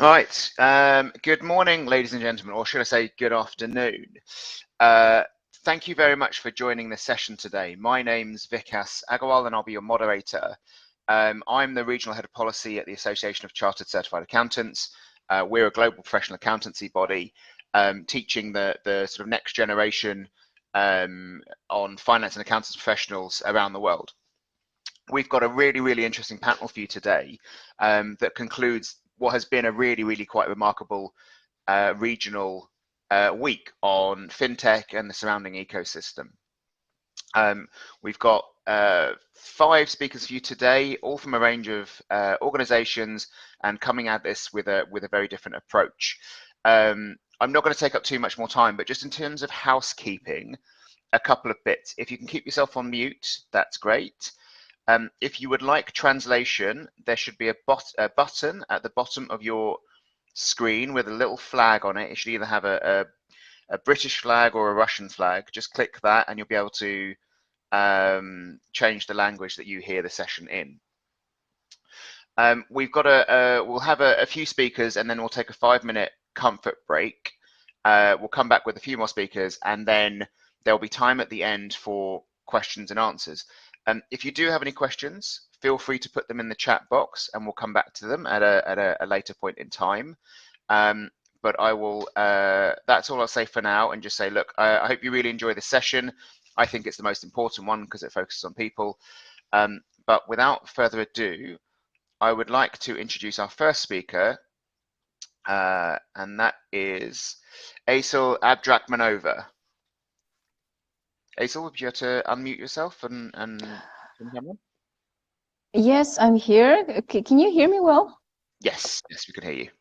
Right. Good morning, ladies and gentlemen, or should I say good afternoon. Thank you very much for joining this session today. My name's Vikas Aggarwal, and I'll be your moderator. I'm the Regional Head of Policy at the Association of Chartered Certified Accountants. We're a global professional accountancy body teaching the sort of next generation on finance and accountants professionals around the world. We've got a really interesting panel for you today that concludes what has been a really quite remarkable regional week on FinTech and the surrounding ecosystem. We've got 5 speakers for you today, all from a range of organizations and coming at this with a very different approach. I'm not going to take up too much more time, but just in terms of housekeeping, a couple of bits. If you can keep yourself on mute, that's great. If you would like translation, there should be a button at the bottom of your screen with a little flag on it. It should either have a British flag or a Russian flag. Just click that and you'll be able to change the language that you hear the session in. We've got we'll have a few speakers and then we'll take a 5-minute comfort break. We'll come back with a few more speakers and then there'll be time at the end for questions and answers. If you do have any questions, feel free to put them in the chat box and we'll come back to them at a later point in time. But I will, that's all I'll say for now, and just say, look, I hope you really enjoy this session. I think it's the most important one because it focuses on people. But without further ado, I would like to introduce our first speaker, and that is Assel Abdrakhmanova. Assel, would you have to unmute yourself and Yes, I'm here. Can you hear me well? Yes, we can hear you.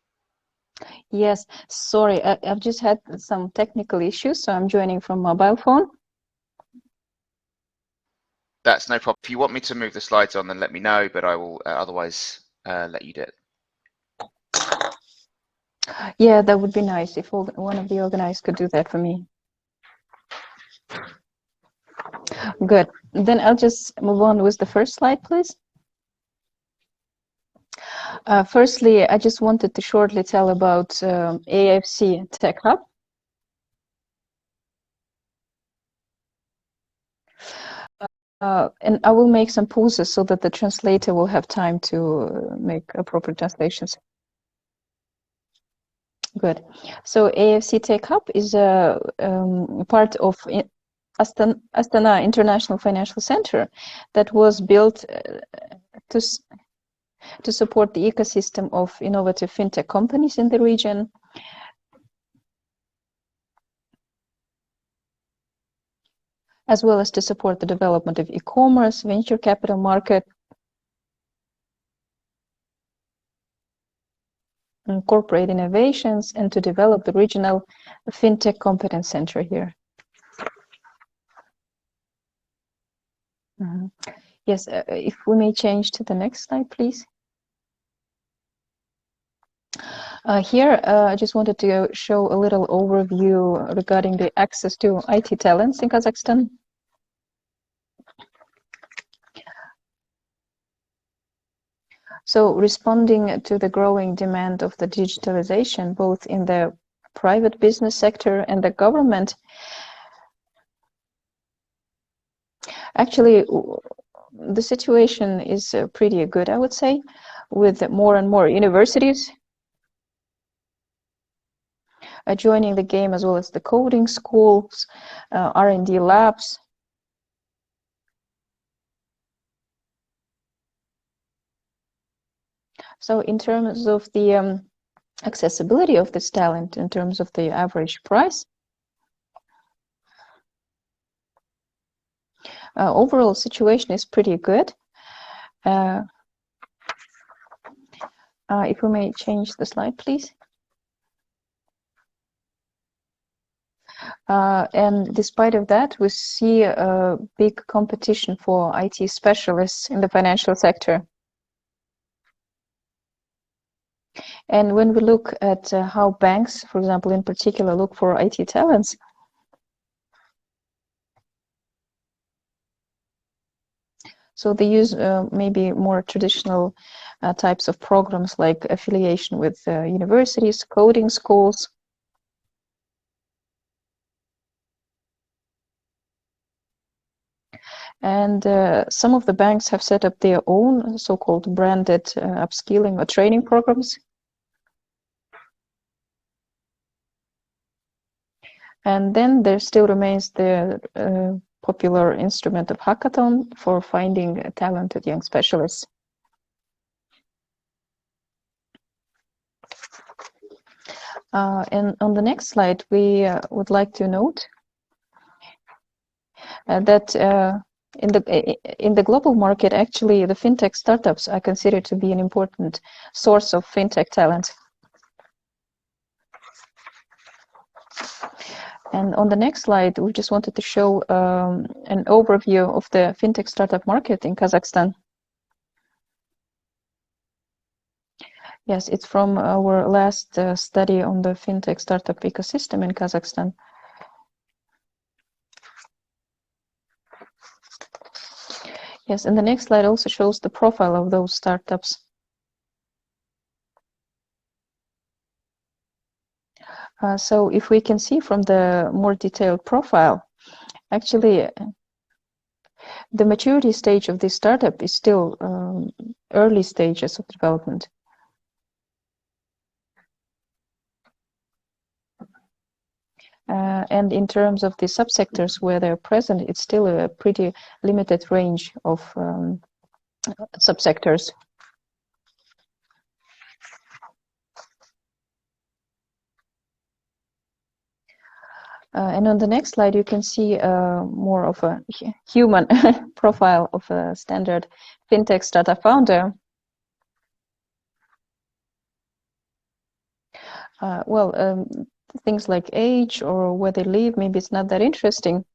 Yes, sorry, I've just had some technical issues, so I'm joining from mobile phone. That's no problem. If you want me to move the slides on, then let me know, but I will otherwise let you do it. Yeah, that would be nice if one of the organizers could do that for me. Good. Then I'll just move on with the first slide, please. Firstly, I just wanted to shortly tell about AIFC Tech Hub. And I will make some pauses so that the translator will have time to make appropriate translations. Good. So AIFC Tech Hub is a part of Astana International Financial Center that was built to support the ecosystem of innovative fintech companies in the region. As well as to support the development of e-commerce, venture capital market, and corporate innovations, and to develop the regional fintech competence center here. Yes, if we may change to the next slide, please. Here, I just wanted to show a little overview regarding the access to IT talents in Kazakhstan. So responding to the growing demand of the digitalization, both in the private business sector and the government, actually, the situation is pretty good, I would say, with more and more universities joining the game, as well as the coding schools, R&D labs. So in terms of the accessibility of this talent, in terms of the average price, overall situation is pretty good. If we may change the slide, please. And despite of that, we see a big competition for IT specialists in the financial sector. And when we look at how banks, for example, in particular, look for IT talents, So they use maybe more traditional types of programs like affiliation with universities, coding schools. And some of the banks have set up their own so-called branded upskilling or training programs. And then there still remains the popular instrument of hackathon for finding talented young specialists. And on the next slide, we would like to note that in the global market, actually, the fintech startups are considered to be an important source of fintech talent. And on the next slide, we just wanted to show an overview of the fintech startup market in Kazakhstan. Yes, it's from our last study on the fintech startup ecosystem in Kazakhstan. Yes, and the next slide also shows the profile of those startups. So if we can see from the more detailed profile, actually, the maturity stage of this startup is still early stages of development. And in terms of the subsectors where they're present, it's still a pretty limited range of subsectors. And on the next slide, you can see more of a human profile of a standard fintech startup founder. Things like age or where they live, maybe it's not that interesting.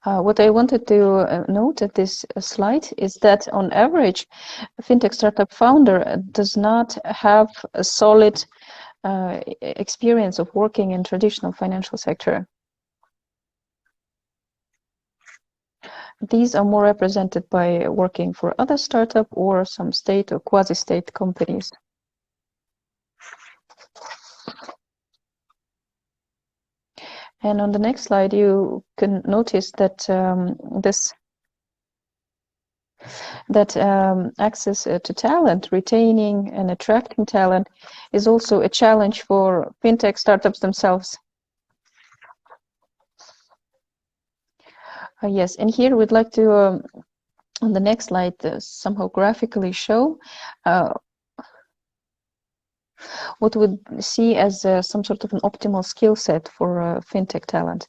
What I wanted to note at this slide is that on average, a fintech startup founder does not have a solid experience of working in traditional financial sector. These are more represented by working for other startup or some state or quasi-state companies. And on the next slide, you can notice that access to talent, retaining and attracting talent, is also a challenge for fintech startups themselves. Yes, and here we'd like to, on the next slide, somehow graphically show what we'd see as some sort of an optimal skill set for fintech talent.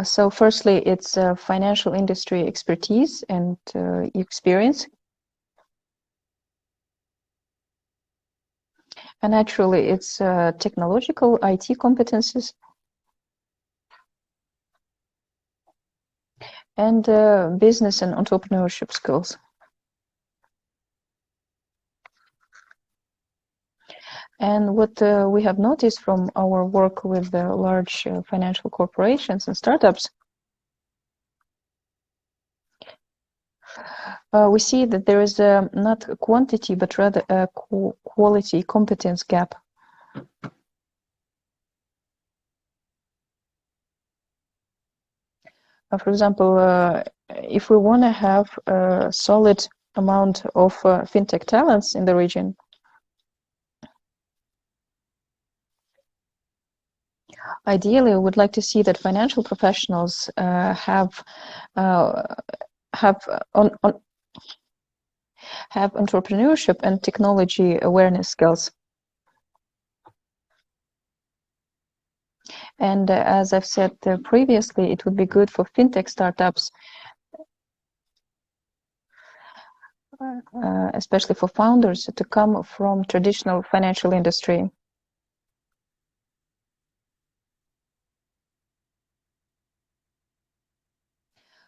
So firstly, it's financial industry expertise and experience. And naturally, it's technological IT competences and business and entrepreneurship skills. And what we have noticed from our work with large financial corporations and startups, we see that there is not a quantity, but rather a quality competence gap. For example, if we want to have a solid amount of fintech talents in the region, ideally, we would like to see that financial professionals have entrepreneurship and technology awareness skills. And as I've said previously, it would be good for fintech startups, especially for founders, to come from traditional financial industry.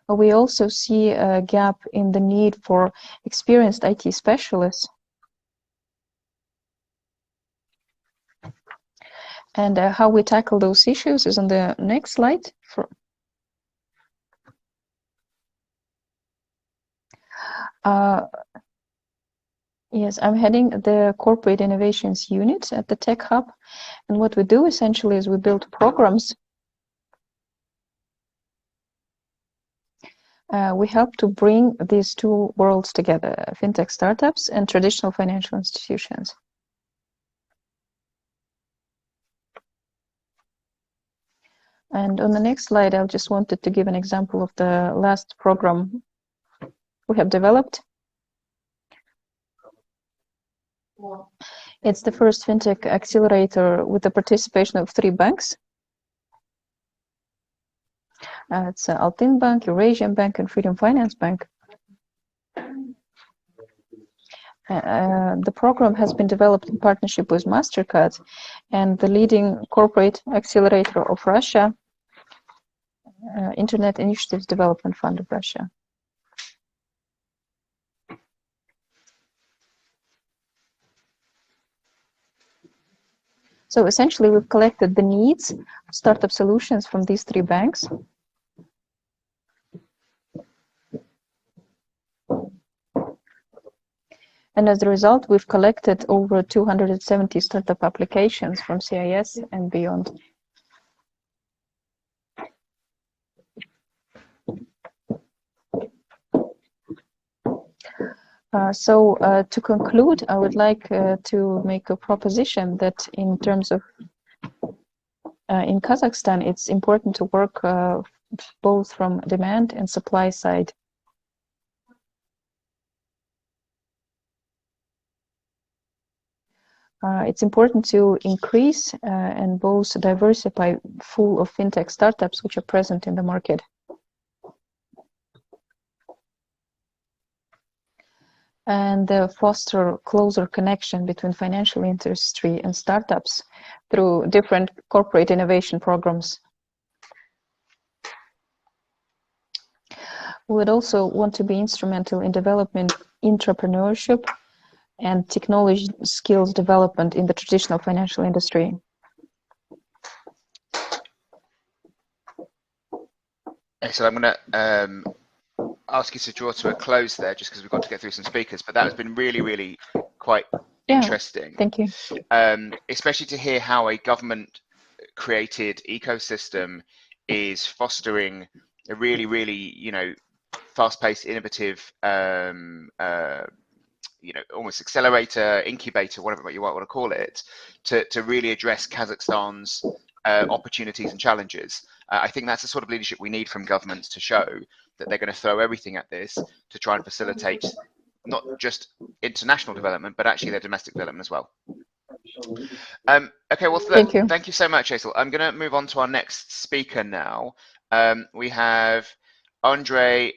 We also see a gap in the need for experienced IT specialists. And how we tackle those issues is on the next slide. Yes, I'm heading the Corporate Innovations Unit at the Tech Hub. And what we do essentially is we build programs. We help to bring these two worlds together, fintech startups and traditional financial institutions. And on the next slide, I just wanted to give an example of the last program we have developed. It's the first fintech accelerator with the participation of 3 banks. It's Altin Bank, Eurasian Bank, and Freedom Finance Bank. The program has been developed in partnership with MasterCard and the leading corporate accelerator of Russia, Internet Initiatives Development Fund of Russia. So essentially, we've collected the needs of startup solutions from these 3 banks. And as a result, we've collected over 270 startup applications from CIS and beyond. To conclude, I would like to make a proposition that in terms of in Kazakhstan, it's important to work both from demand and supply side. It's important to increase and both diversify pool of fintech startups which are present in the market. And foster closer connection between financial industry and startups through different corporate innovation programs. We would also want to be instrumental in developing entrepreneurship and technology skills development in the traditional financial industry. So I'm going to ask you to draw to a close there, just because we've got to get through some speakers, but that has been really, really quite interesting. Thank you. Especially to hear how a government-created ecosystem is fostering a really, really, fast-paced, innovative, almost accelerator, incubator, whatever you might want to call it, to really address Kazakhstan's opportunities and challenges. I think that's the sort of leadership we need from governments to show that they're going to throw everything at this to try and facilitate not just international development, but actually their domestic development as well. Okay, well, thank you so much, Assel. I'm going to move on to our next speaker now. We have Andrey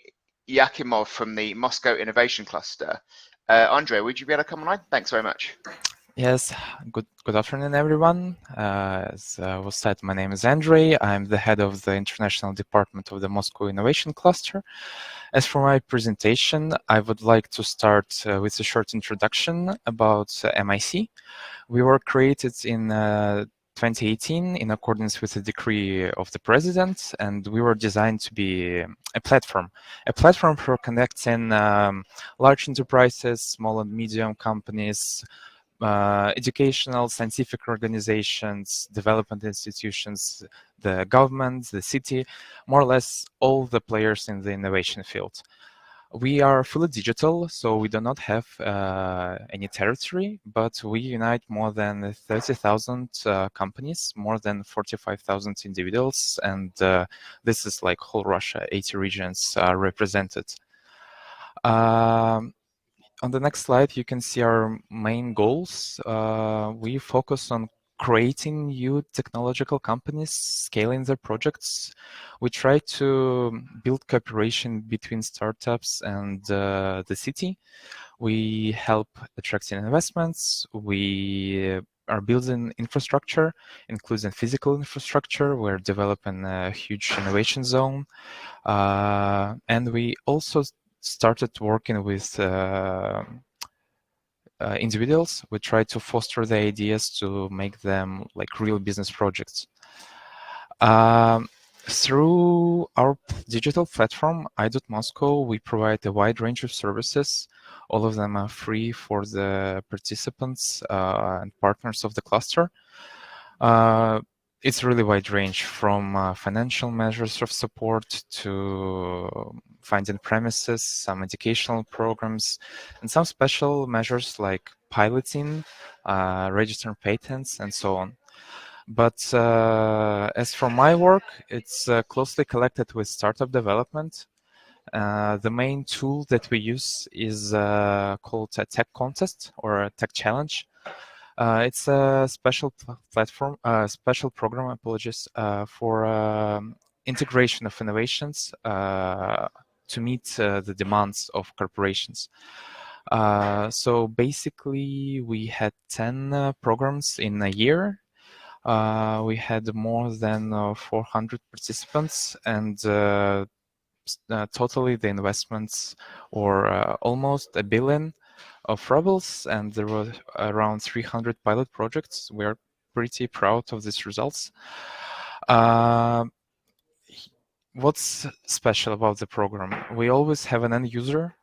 Yakimov from the Moscow Innovation Cluster. Andrey, would you be able to come online? Thanks very much. Yes, good afternoon, everyone. As was said, my name is Andrey. I'm the head of the International Department of the Moscow Innovation Cluster. As for my presentation, I would like to start with a short introduction about MIC. We were created in 2018 in accordance with a decree of the president, and we were designed to be a platform for connecting large enterprises, small and medium companies, educational, scientific organizations, development institutions, the government, the city, more or less all the players in the innovation field. We are fully digital, so we do not have any territory, but we unite more than 30,000 companies, more than 45,000 individuals, and this is like whole Russia, 80 regions are represented. On the next slide, you can see our main goals. We focus on creating new technological companies, scaling their projects. We try to build cooperation between startups and the city. We help attracting investments. We are building infrastructure, including physical infrastructure. We're developing a huge innovation zone. And we also started working with individuals, we try to foster the ideas to make them like real business projects. Through our digital platform, i.Moscow, we provide a wide range of services. All of them are free for the participants and partners of the cluster. It's really wide range from financial measures of support to finding premises, some educational programs, and some special measures like piloting, registering patents, and so on. But as for my work, it's closely connected with startup development. The main tool that we use is called a tech contest or a tech challenge. It's a special platform, special program, apologies, for integration of innovations to meet the demands of corporations. So basically, we had 10 programs in a year. We had more than 400 participants, and totally the investments were almost $1 billion of rubles, and there were around 300 pilot projects. We are pretty proud of these results. What's special about the program? We always have an end user.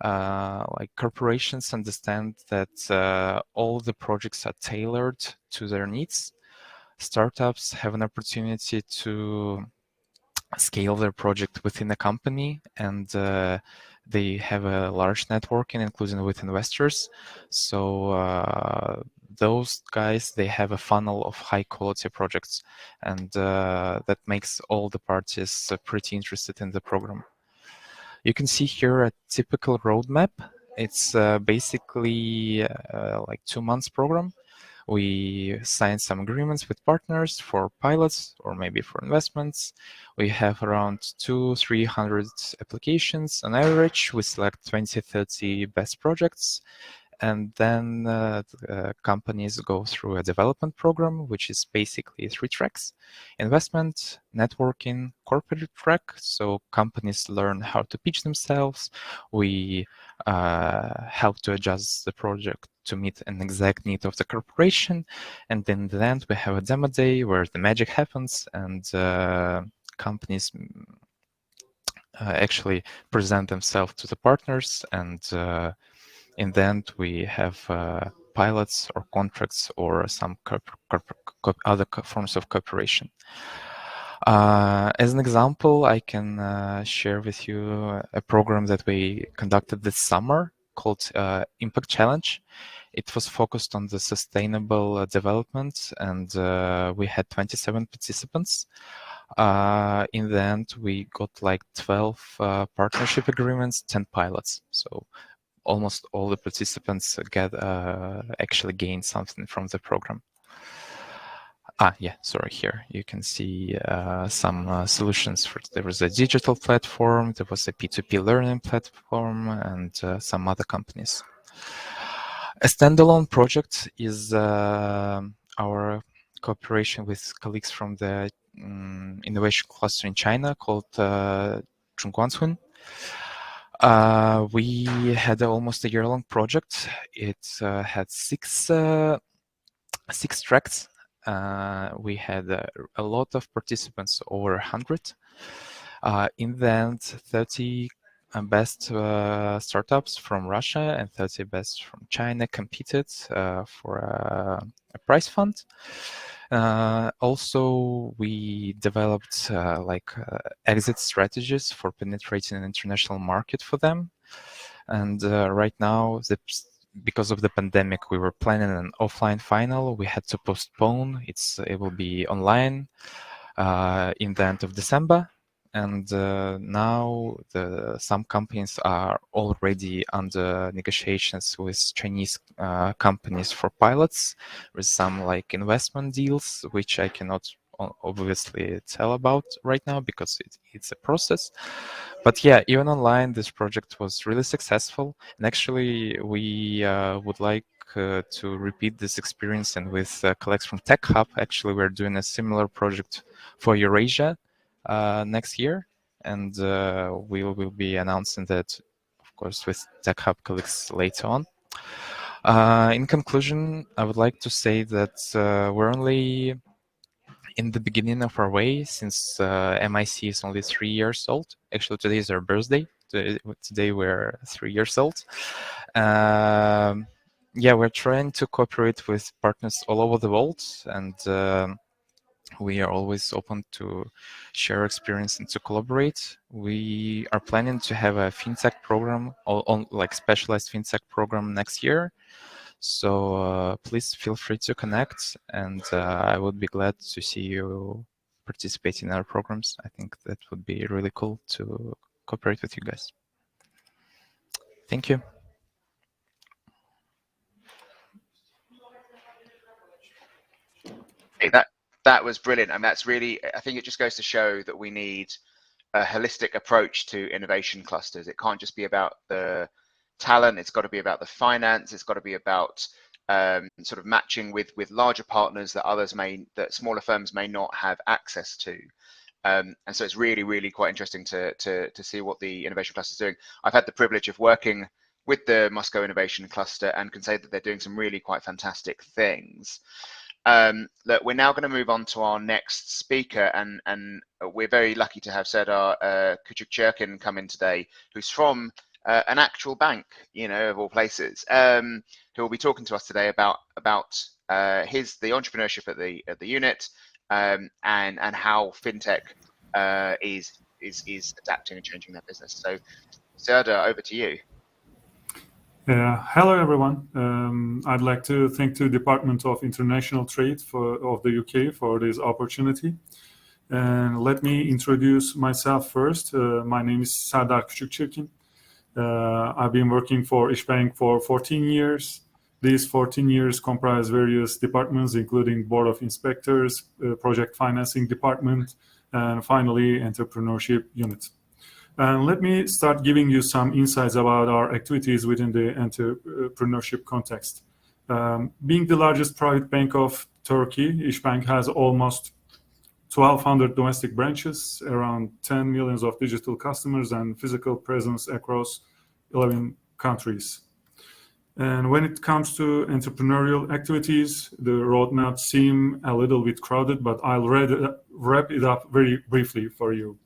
Like corporations understand that all the projects are tailored to their needs. Startups have an opportunity to scale their project within a company, and they have a large networking, including with investors. So those guys, they have a funnel of high quality projects, and that makes all the parties pretty interested in the program. You can see here a typical roadmap. It's basically like 2 months program. We signed some agreements with partners for pilots or maybe for investments. We have around 200-300 applications. On average, we select 20-30 best projects. And then companies go through a development program, which is basically 3 tracks: investment, networking, corporate track. So companies learn how to pitch themselves. We help to adjust the project to meet an exact need of the corporation. And in the end, we have a demo day where the magic happens, and companies actually present themselves to the partners, and in the end, we have pilots or contracts or some other forms of cooperation. As an example, I can share with you a program that we conducted this summer called Impact Challenge. It was focused on the sustainable development, and we had 27 participants. In the end, we got like 12 partnership agreements, 10 pilots. So almost all the participants actually gained something from the program. Here you can see some solutions. There was a digital platform, there was a P2P learning platform, and some other companies. A standalone project is our cooperation with colleagues from the innovation cluster in China called Zhongguancun. We had almost a year-long project. It had six tracks. We had a lot of participants, over 100. In the end, 30 best startups from Russia and 30 best from China competed for a prize fund. Also, we developed exit strategies for penetrating an international market for them. And right now, because of the pandemic, we were planning an offline final. We had to postpone. It will be online in the end of December. And now some companies are already under negotiations with Chinese companies for pilots, with some investment deals, which I cannot obviously tell about right now because it's a process. But yeah, even online, this project was really successful. And actually, we would like to repeat this experience, and with colleagues from Tech Hub, actually, we're doing a similar project for Eurasia next year, and we will be announcing that, of course, with Tech Hub colleagues later on. In conclusion, I would like to say that we're only in the beginning of our way, since MIC is only 3 years old. Actually, today is our birthday. Today we're 3 years old. Yeah, we're trying to cooperate with partners all over the world, and we are always open to share experience and to collaborate. We are planning to have a FinTech program, like specialized FinTech program next year. So please feel free to connect, and I would be glad to see you participate in our programs. I think that would be really cool to cooperate with you guys. Thank you. That was brilliant, and that's really, I think it just goes to show that we need a holistic approach to innovation clusters. It can't just be about the talent, it's got to be about the finance, it's got to be about sort of matching with larger partners that smaller firms may not have access to. And so it's really quite interesting to see what the innovation cluster is doing. I've had the privilege of working with the Moscow Innovation Cluster and can say that they're doing some really quite fantastic things. Look, we're now going to move on to our next speaker, and we're very lucky to have Serdar Küçükçirkin come in today, who's from an actual bank, you know, of all places, who will be talking to us today about the entrepreneurship at the unit, and how FinTech is adapting and changing their business. So, Serdar, over to you. Hello, everyone. I'd like to thank the Department of International Trade of the UK for this opportunity. And let me introduce myself first. My name is Serdar Küçükçirkin. I've been working for İşbank for 14 years. These 14 years comprise various departments, including Board of Inspectors, Project Financing Department, and finally, Entrepreneurship Unit. And let me start giving you some insights about our activities within the entrepreneurship context. Being the largest private bank of Turkey, İşbank has almost 1,200 domestic branches, around 10 million of digital customers, and physical presence across 11 countries. And when it comes to entrepreneurial activities, the roadmap seems a little bit crowded, but I'll wrap it up very briefly for you.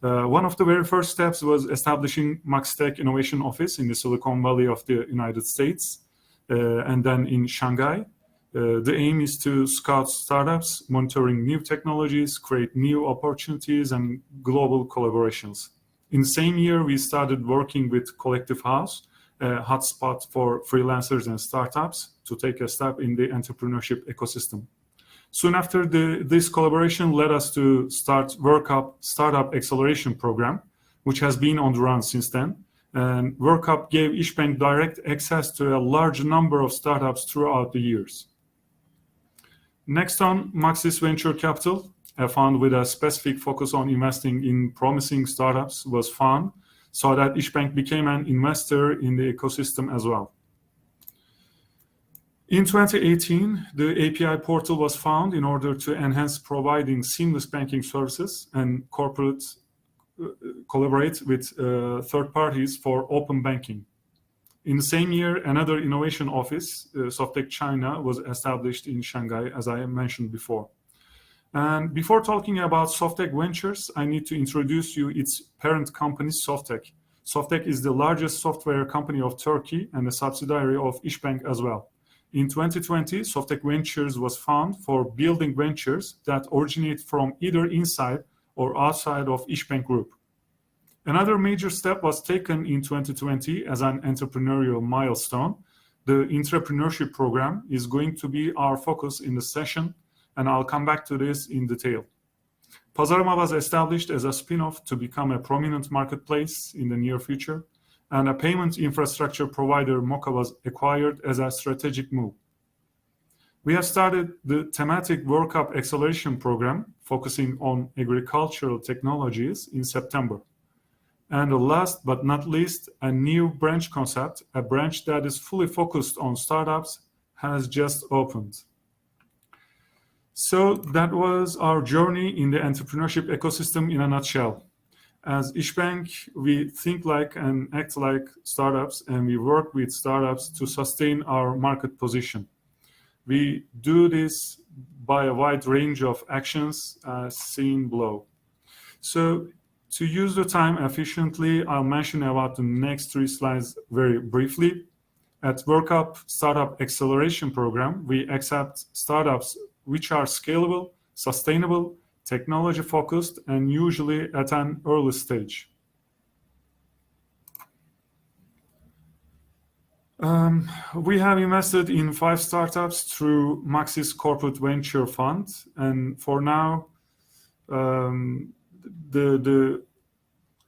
One of the very first steps was establishing MaxTech Innovation Office in the Silicon Valley of the United States, and then in Shanghai. The aim is to scout startups, monitoring new technologies, create new opportunities, and global collaborations. In the same year, we started working with Collective House, a hotspot for freelancers and startups, to take a step in the entrepreneurship ecosystem. Soon after, this collaboration led us to start WorkUp Startup Acceleration Program, which has been on the run since then. And WorkUp gave İşbank direct access to a large number of startups throughout the years. Next on, Maxis Venture Capital, a fund with a specific focus on investing in promising startups, was found, so that İşbank became an investor in the ecosystem as well. In 2018, the API portal was found in order to enhance providing seamless banking services and corporates collaborate with third parties for open banking. In the same year, another innovation office, Softec China, was established in Shanghai, as I mentioned before. And before talking about Softec Ventures, I need to introduce you its parent company, Softec. Softec is the largest software company of Turkey and a subsidiary of İşbank as well. In 2020, Softec Ventures was found for building ventures that originate from either inside or outside of İşbank Group. Another major step was taken in 2020 as an entrepreneurial milestone. The entrepreneurship program is going to be our focus in the session, and I'll come back to this in detail. Pazarama was established as a spin-off to become a prominent marketplace in the near future, and a payment infrastructure provider, Moka, was acquired as a strategic move. We have started the thematic WorkUp Acceleration Program, focusing on agricultural technologies, in September. And last but not least, a new branch concept, a branch that is fully focused on startups, has just opened. So that was our journey in the entrepreneurship ecosystem in a nutshell. As İşbank, we think like and act like startups, and we work with startups to sustain our market position. We do this by a wide range of actions seen below. So to use the time efficiently, I'll mention about the next 3 slides very briefly. At WorkUp Startup Acceleration Program, we accept startups which are scalable, sustainable, technology-focused, and usually at an early stage. We have invested in 5 startups through Maxis Corporate Venture Fund, and for now, the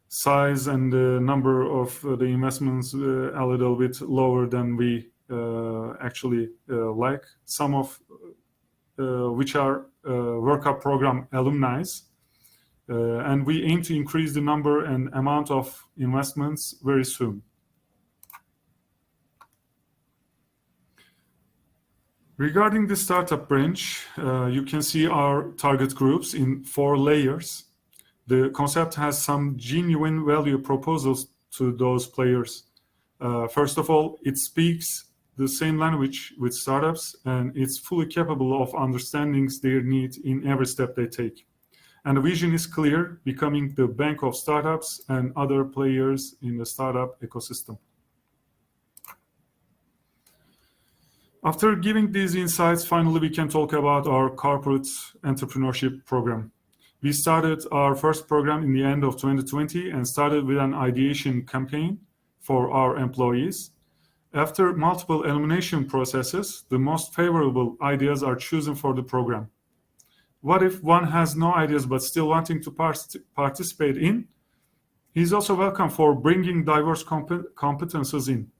size and the number of the investments a little bit lower than we actually like. Some of which are WorkUp program alumni, and we aim to increase the number and amount of investments very soon. Regarding the startup branch, you can see our target groups in 4 layers. The concept has some genuine value proposals to those players. First of all, it speaks the same language with startups, and it's fully capable of understanding their needs in every step they take. And the vision is clear, becoming the bank of startups and other players in the startup ecosystem. After giving these insights, finally, we can talk about our corporate entrepreneurship program. We started our first program in the end of 2020 and started with an ideation campaign for our employees. After multiple elimination processes, the most favorable ideas are chosen for the program. What if one has no ideas but still wanting to participate in? He's also welcome for bringing diverse competences in.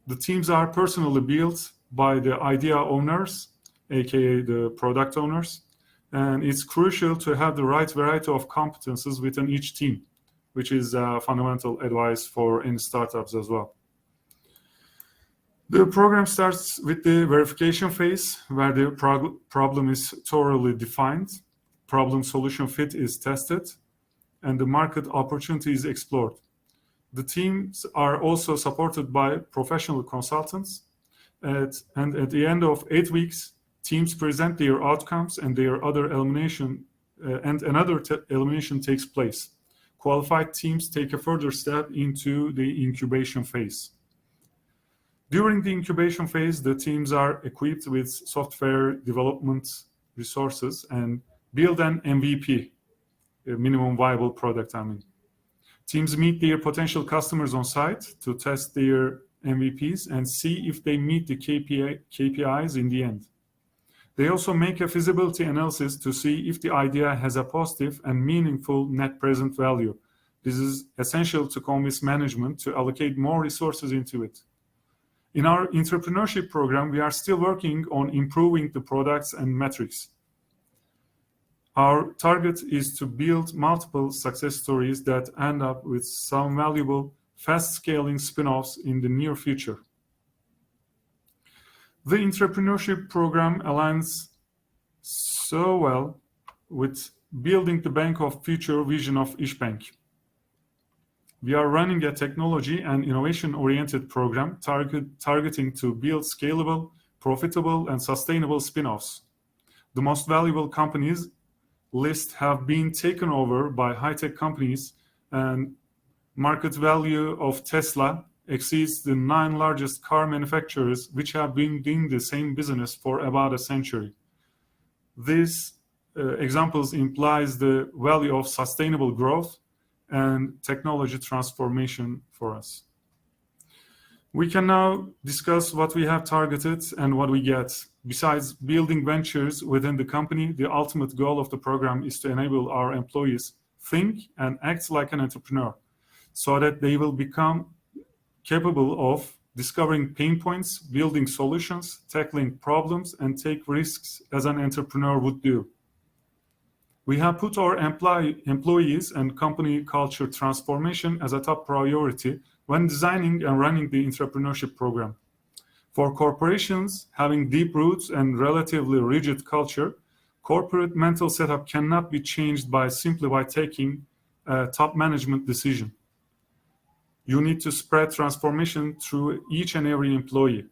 The teams are personally built by the idea owners, aka the product owners, and it's crucial to have the right variety of competences within each team, which is fundamental advice for any startups as well. The program starts with the verification phase, where the problem is thoroughly defined, problem-solution fit is tested, and the market opportunity is explored. The teams are also supported by professional consultants, and at the end of 8 weeks, teams present their outcomes and their other elimination, and another elimination takes place. Qualified teams take a further step into the incubation phase. During the incubation phase, the teams are equipped with software development resources and build an MVP, a minimum viable product, Teams meet their potential customers on site to test their MVPs and see if they meet the KPIs in the end. They also make a feasibility analysis to see if the idea has a positive and meaningful net present value. This is essential to convince management to allocate more resources into it. In our entrepreneurship program, we are still working on improving the products and metrics. Our target is to build multiple success stories that end up with some valuable, fast-scaling spin-offs in the near future. The entrepreneurship program aligns so well with building the bank of future vision of İşbank. We are running a technology and innovation-oriented program targeting to build scalable, profitable, and sustainable spin-offs. The most valuable companies list have been taken over by high-tech companies, and market value of Tesla exceeds the 9 largest car manufacturers, which have been doing the same business for about a century. These examples implies the value of sustainable growth and technology transformation for us. We can now discuss what we have targeted and what we get. Besides building ventures within the company, the ultimate goal of the program is to enable our employees think and act like an entrepreneur, so that they will become capable of discovering pain points, building solutions, tackling problems, and take risks as an entrepreneur would do. We have put our employees and company culture transformation as a top priority when designing and running the entrepreneurship program. For corporations having deep roots and relatively rigid culture, corporate mental setup cannot be changed simply by taking a top management decision. You need to spread transformation through each and every employee.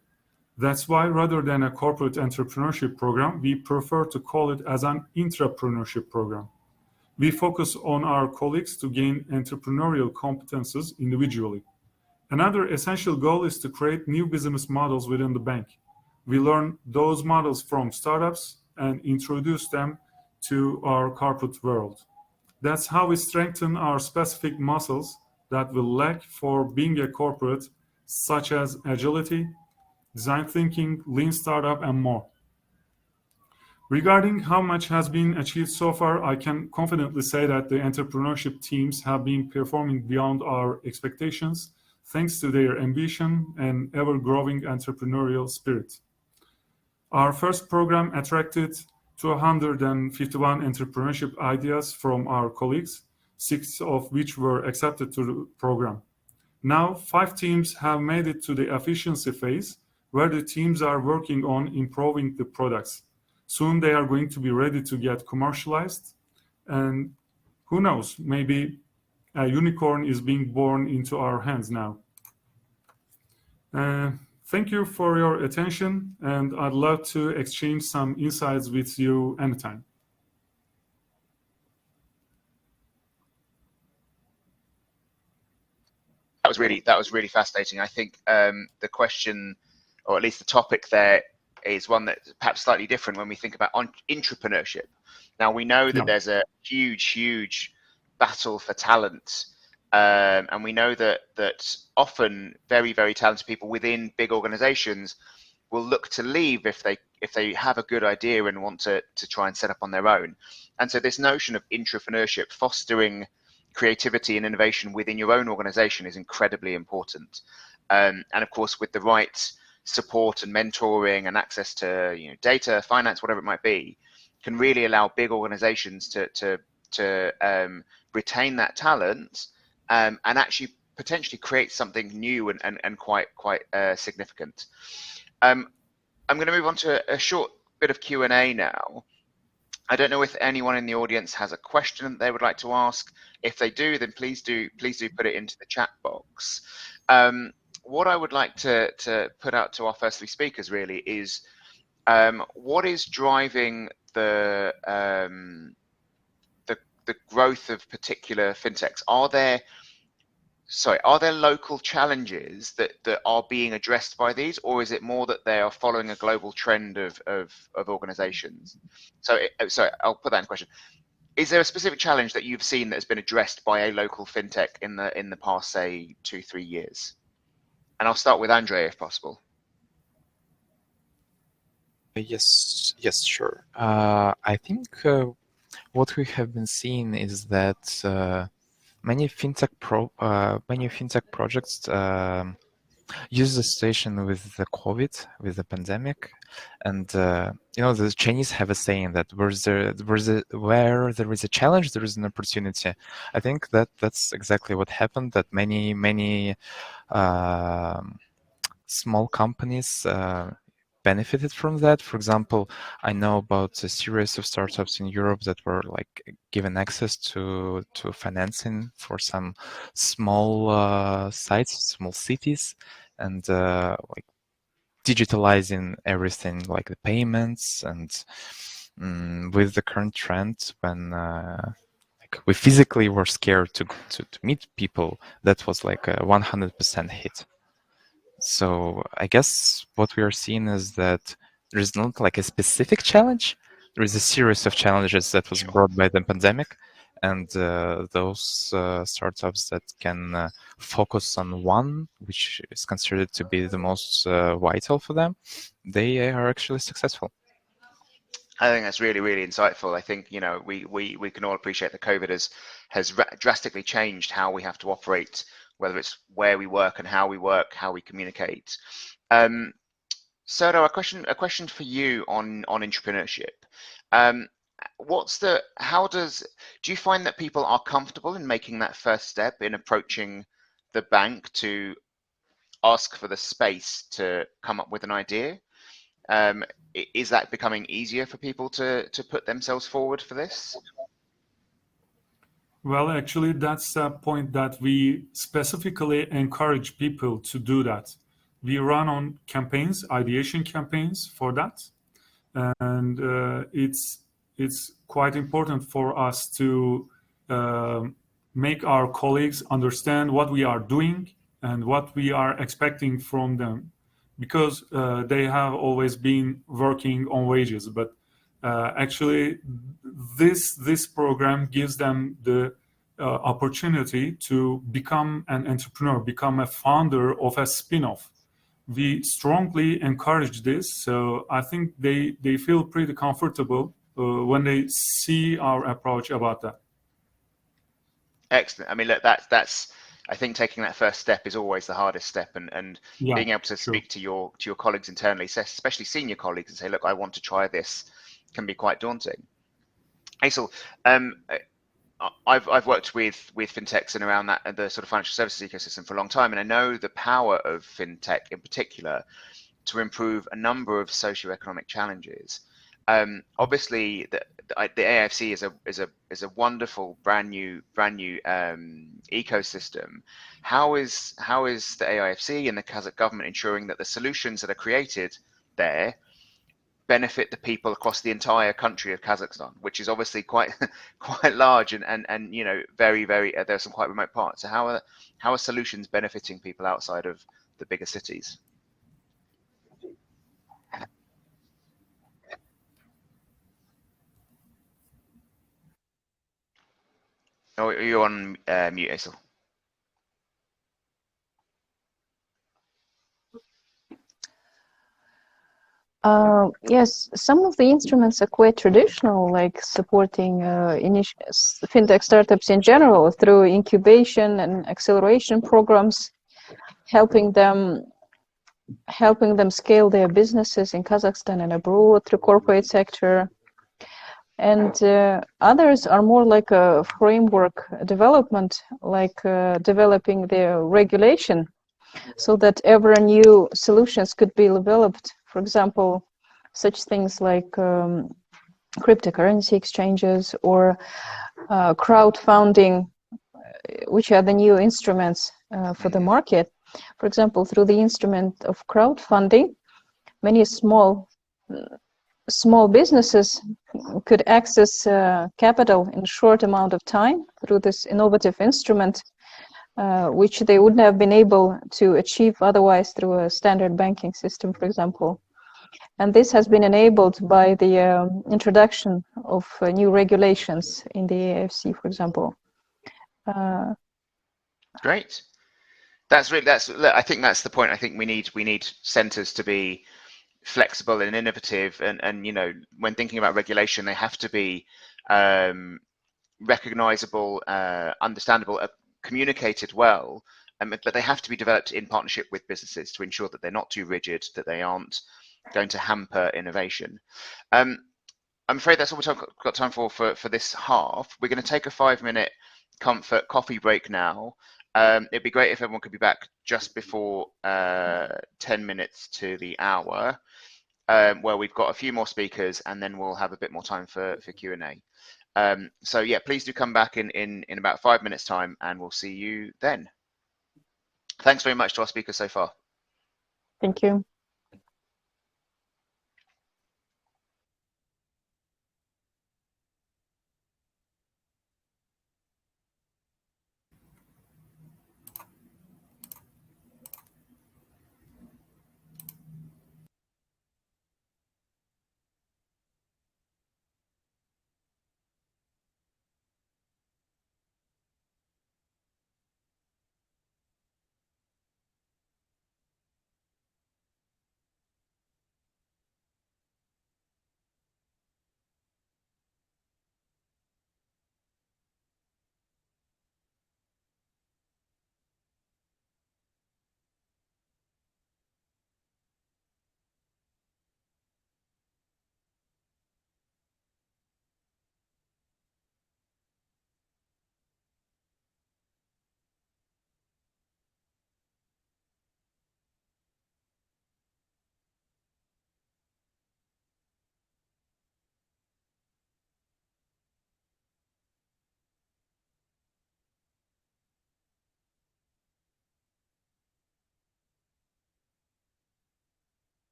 That's why rather than a corporate entrepreneurship program, we prefer to call it as an intrapreneurship program. We focus on our colleagues to gain entrepreneurial competences individually. Another essential goal is to create new business models within the bank. We learn those models from startups and introduce them to our corporate world. That's how we strengthen our specific muscles that will lack for being a corporate, such as agility, design thinking, lean startup, and more. Regarding how much has been achieved so far, I can confidently say that the entrepreneurship teams have been performing beyond our expectations, thanks to their ambition and ever-growing entrepreneurial spirit. Our first program attracted 251 entrepreneurship ideas from our colleagues, 6 of which were accepted to the program. Now, 5 teams have made it to the efficiency phase, where the teams are working on improving the products. Soon they are going to be ready to get commercialized, and who knows, maybe a unicorn is being born into our hands now. Thank you for your attention, and I'd love to exchange some insights with you anytime. That was really fascinating. I think the question, or at least the topic there, is one that's perhaps slightly different when we think about intrapreneurship. Now, we know that there's a huge battle for talent, and we know that often very talented people within big organizations will look to leave if they have a good idea and want to try and set up on their own. And so this notion of intrapreneurship, fostering creativity and innovation within your own organization, is incredibly important. And of course, with the right support and mentoring and access to data, finance, whatever it might be, can really allow big organizations to retain that talent and actually potentially create something new and quite significant. I'm going to move on to a short bit of Q&A now. I don't know if anyone in the audience has a question that they would like to ask. If they do, then please do put it into the chat box. What I would like to put out to our first 3 speakers really is what is driving the growth of particular fintechs? Are there local challenges that are being addressed by these, or is it more that they are following a global trend of organizations? So I'll put that in question. Is there a specific challenge that you've seen that has been addressed by a local fintech in the past, say, 2-3 years? And I'll start with Andrey, if possible. Yes, sure. I think what we have been seeing is that many fintech projects use the situation with the COVID, with the pandemic, and the Chinese have a saying that where there is a challenge, there is an opportunity. I think that's exactly what happened. That many small companies benefited from that. For example, I know about a series of startups in Europe that were given access to financing for some small sites, small cities, and digitalizing everything, like the payments. And with the current trend, when we physically were scared to meet people, that was like a 100% hit. So I guess what we are seeing is that there is not like a specific challenge. There is a series of challenges that was brought by the pandemic, and those startups that can focus on one, which is considered to be the most vital for them, they are actually successful. I think that's really insightful. I think we can all appreciate that COVID has drastically changed how we have to operate, whether it's where we work and how we work, how we communicate. Serdo, a question for you on entrepreneurship. Do you find that people are comfortable in making that first step in approaching the bank to ask for the space to come up with an idea? Is that becoming easier for people to put themselves forward for this? Well, actually, that's a point that we specifically encourage people to do that. We run on campaigns, ideation campaigns for that, and it's quite important for us to make our colleagues understand what we are doing and what we are expecting from them, because they have always been working on wages, but actually this program gives them the opportunity to become an entrepreneur, become a founder of a spin-off. We strongly encourage this, so I think they feel pretty comfortable when they see our approach about that. Excellent. I mean, look, that's I think taking that first step is always the hardest step, and Yeah, being able to speak to your colleagues internally, especially senior colleagues, and say, look, I want to try this, can be quite daunting. Assel, I've worked with fintechs and around that the sort of financial services ecosystem for a long time, and I know the power of fintech in particular to improve a number of socioeconomic challenges. Obviously, the AIFC is a wonderful brand new ecosystem. How is the AIFC and the Kazakh government ensuring that the solutions that are created there benefit the people across the entire country of Kazakhstan, which is obviously quite large and you know very there are some quite remote parts. So how are solutions benefiting people outside of the bigger cities? Oh, you're on mute, Assel. Yes, some of the instruments are quite traditional, like supporting fintech startups in general through incubation and acceleration programs, helping them scale their businesses in Kazakhstan and abroad through corporate sector. And others are more like a framework development, like developing the regulation so that ever new solutions could be developed. For example, such things like cryptocurrency exchanges or crowdfunding, which are the new instruments for the market. For example, through the instrument of crowdfunding, many small businesses could access capital in a short amount of time through this innovative instrument, which they wouldn't have been able to achieve otherwise through a standard banking system, for example. And this has been enabled by the introduction of new regulations in the AIFC, for example. Great. I think that's the point. I think we need centers to be flexible and innovative, and you know, when thinking about regulation, they have to be recognizable, understandable, communicated well, but they have to be developed in partnership with businesses to ensure that they're not too rigid, that they aren't going to hamper innovation. I'm afraid that's all we've got time for this half. We're going to take a 5-minute comfort coffee break now. It'd be great if everyone could be back just before 10 minutes to the hour, where we've got a few more speakers, and then we'll have a bit more time for Q&A. So yeah, please do come back in about 5 minutes time, and we'll see you then. Thanks very much to our speakers so far. Thank you.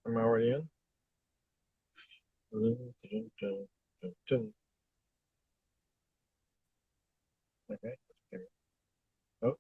Am I already in? Okay. Oh.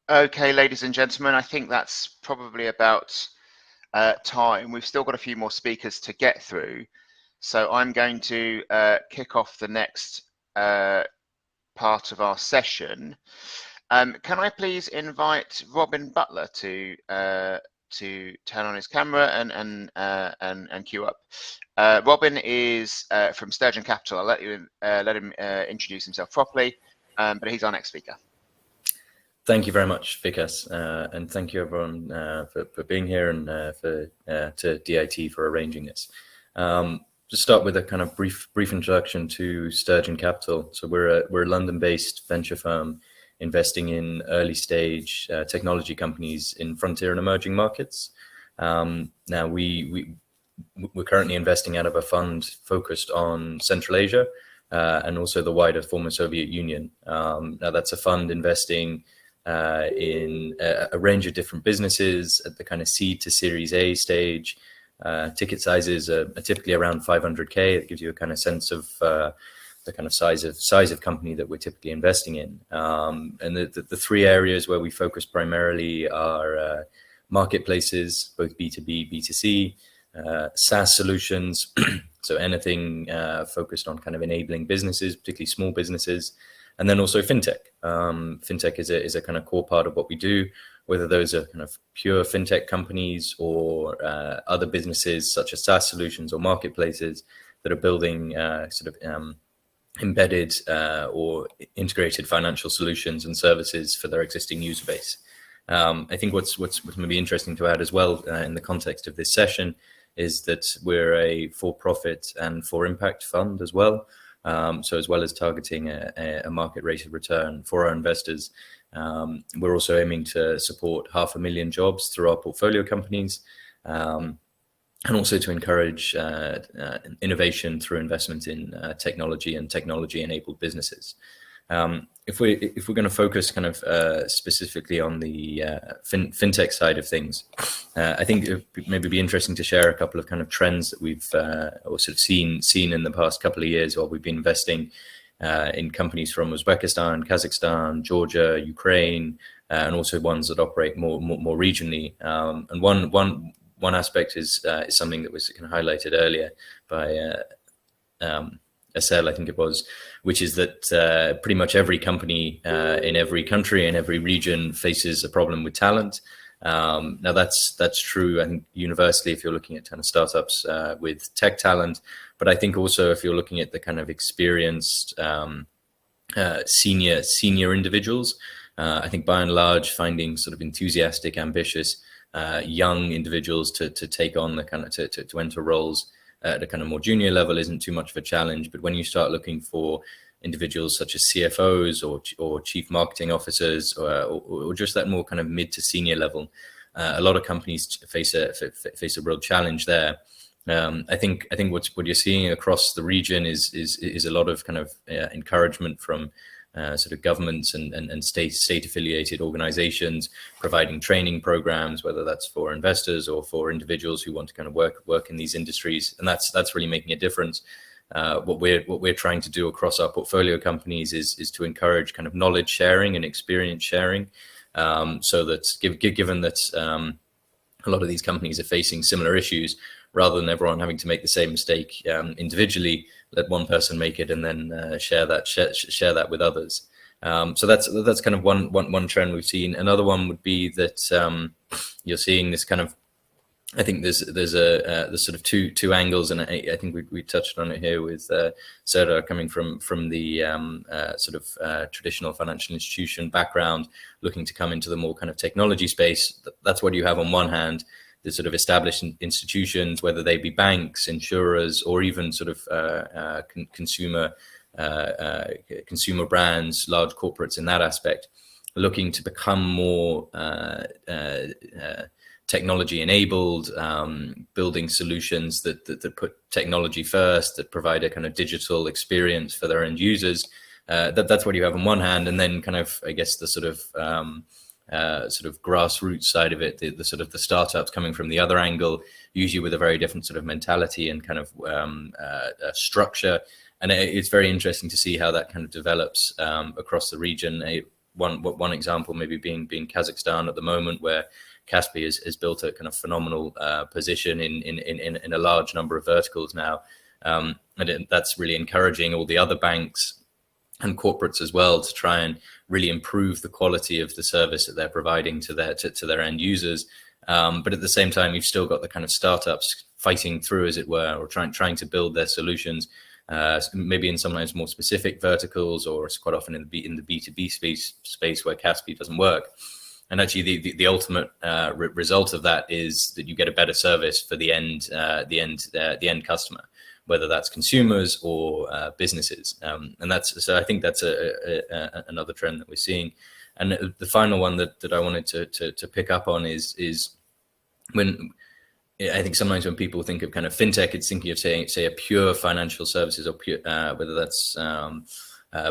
Okay, ladies and gentlemen, I think that's probably about time. We've still got a few more speakers to get through. So I'm going to kick off the next part of our session. Can I please invite Robin Butler to turn on his camera and queue up? Robin is from Sturgeon Capital. I'll let him introduce himself properly, but he's our next speaker. Thank you very much, Vikas, and thank you everyone for being here and to DIT for arranging this. Just start with a kind of brief introduction to Sturgeon Capital. So we're a London-based venture firm investing in early stage technology companies in frontier and emerging markets. Now we're currently investing out of a fund focused on Central Asia and also the wider former Soviet Union. Now that's a fund investing in a range of different businesses at the kind of seed to Series A stage. Ticket sizes are typically around 500K. It gives you a kind of sense of the kind of size of company that we're typically investing in. And the three areas where we focus primarily are marketplaces, both B2B, B2C, SaaS solutions, so anything focused on kind of enabling businesses, particularly small businesses, and then also FinTech. FinTech is a kind of core part of what we do, whether those are kind of pure FinTech companies or other businesses such as SaaS solutions or marketplaces that are building embedded or integrated financial solutions and services for their existing user base. I think what's maybe interesting to add as well in the context of this session is that we're a for-profit and for-impact fund as well. So as well as targeting a market-rated return for our investors, we're also aiming to support 500,000 jobs through our portfolio companies, and also to encourage innovation through investment in technology and technology-enabled businesses. If we're going to focus kind of specifically on the fintech side of things, I think it would maybe be interesting to share a couple of kind of trends that we've sort of seen in the past couple of years while we've been investing in companies from Uzbekistan, Kazakhstan, Georgia, Ukraine, and also ones that operate more regionally. And one aspect is something that was kind of highlighted earlier by Assel, I think it was, which is that pretty much every company in every country and every region faces a problem with talent. Now that's true, I think, universally if you're looking at kind of startups with tech talent, but I think also if you're looking at the kind of experienced senior individuals, I think by and large finding sort of enthusiastic, ambitious young individuals to take on the kind of to enter roles at a kind of more junior level isn't too much of a challenge. But when you start looking for individuals such as CFOs or chief marketing officers or just that more kind of mid to senior level, a lot of companies face a real challenge there. I think what you're seeing across the region is a lot of kind of encouragement from sort of governments and state affiliated organizations providing training programs, whether that's for investors or for individuals who want to kind of work in these industries, and that's really making a difference. What we're trying to do across our portfolio companies is to encourage kind of knowledge sharing and experience sharing, so that given that a lot of these companies are facing similar issues, rather than everyone having to make the same mistake individually, let one person make it and then share that with others. So that's kind of one trend we've seen. Another one would be that you're seeing this kind of, I think there's sort of two angles, and I think we touched on it here with Serdar coming from the sort of traditional financial institution background, looking to come into the more kind of technology space. That's what you have on one hand. The sort of established institutions, whether they be banks, insurers, or even sort of consumer brands, large corporates in that aspect, looking to become more technology enabled, building solutions that put technology first, that provide a kind of digital experience for their end users. That's what you have on one hand, and then kind of, I guess, the sort of grassroots side of it, the sort of the startups coming from the other angle, usually with a very different sort of mentality and kind of structure. And it's very interesting to see how that kind of develops across the region. One example maybe being Kazakhstan at the moment, where Kaspi has built a kind of phenomenal position in a large number of verticals now. And that's really encouraging all the other banks and corporates as well to try and really improve the quality of the service that they're providing to their end users. But at the same time, you've still got the kind of startups fighting through, as it were, or trying to build their solutions, maybe in sometimes more specific verticals, or it's quite often in the B2B space where Kaspi doesn't work. And actually, the ultimate result of that is that you get a better service for the end customer, whether that's consumers or businesses. And so I think that's another trend that we're seeing. And the final one that I wanted to pick up on is when I think sometimes when people think of kind of fintech, it's thinking of say a pure financial services or pure, whether that's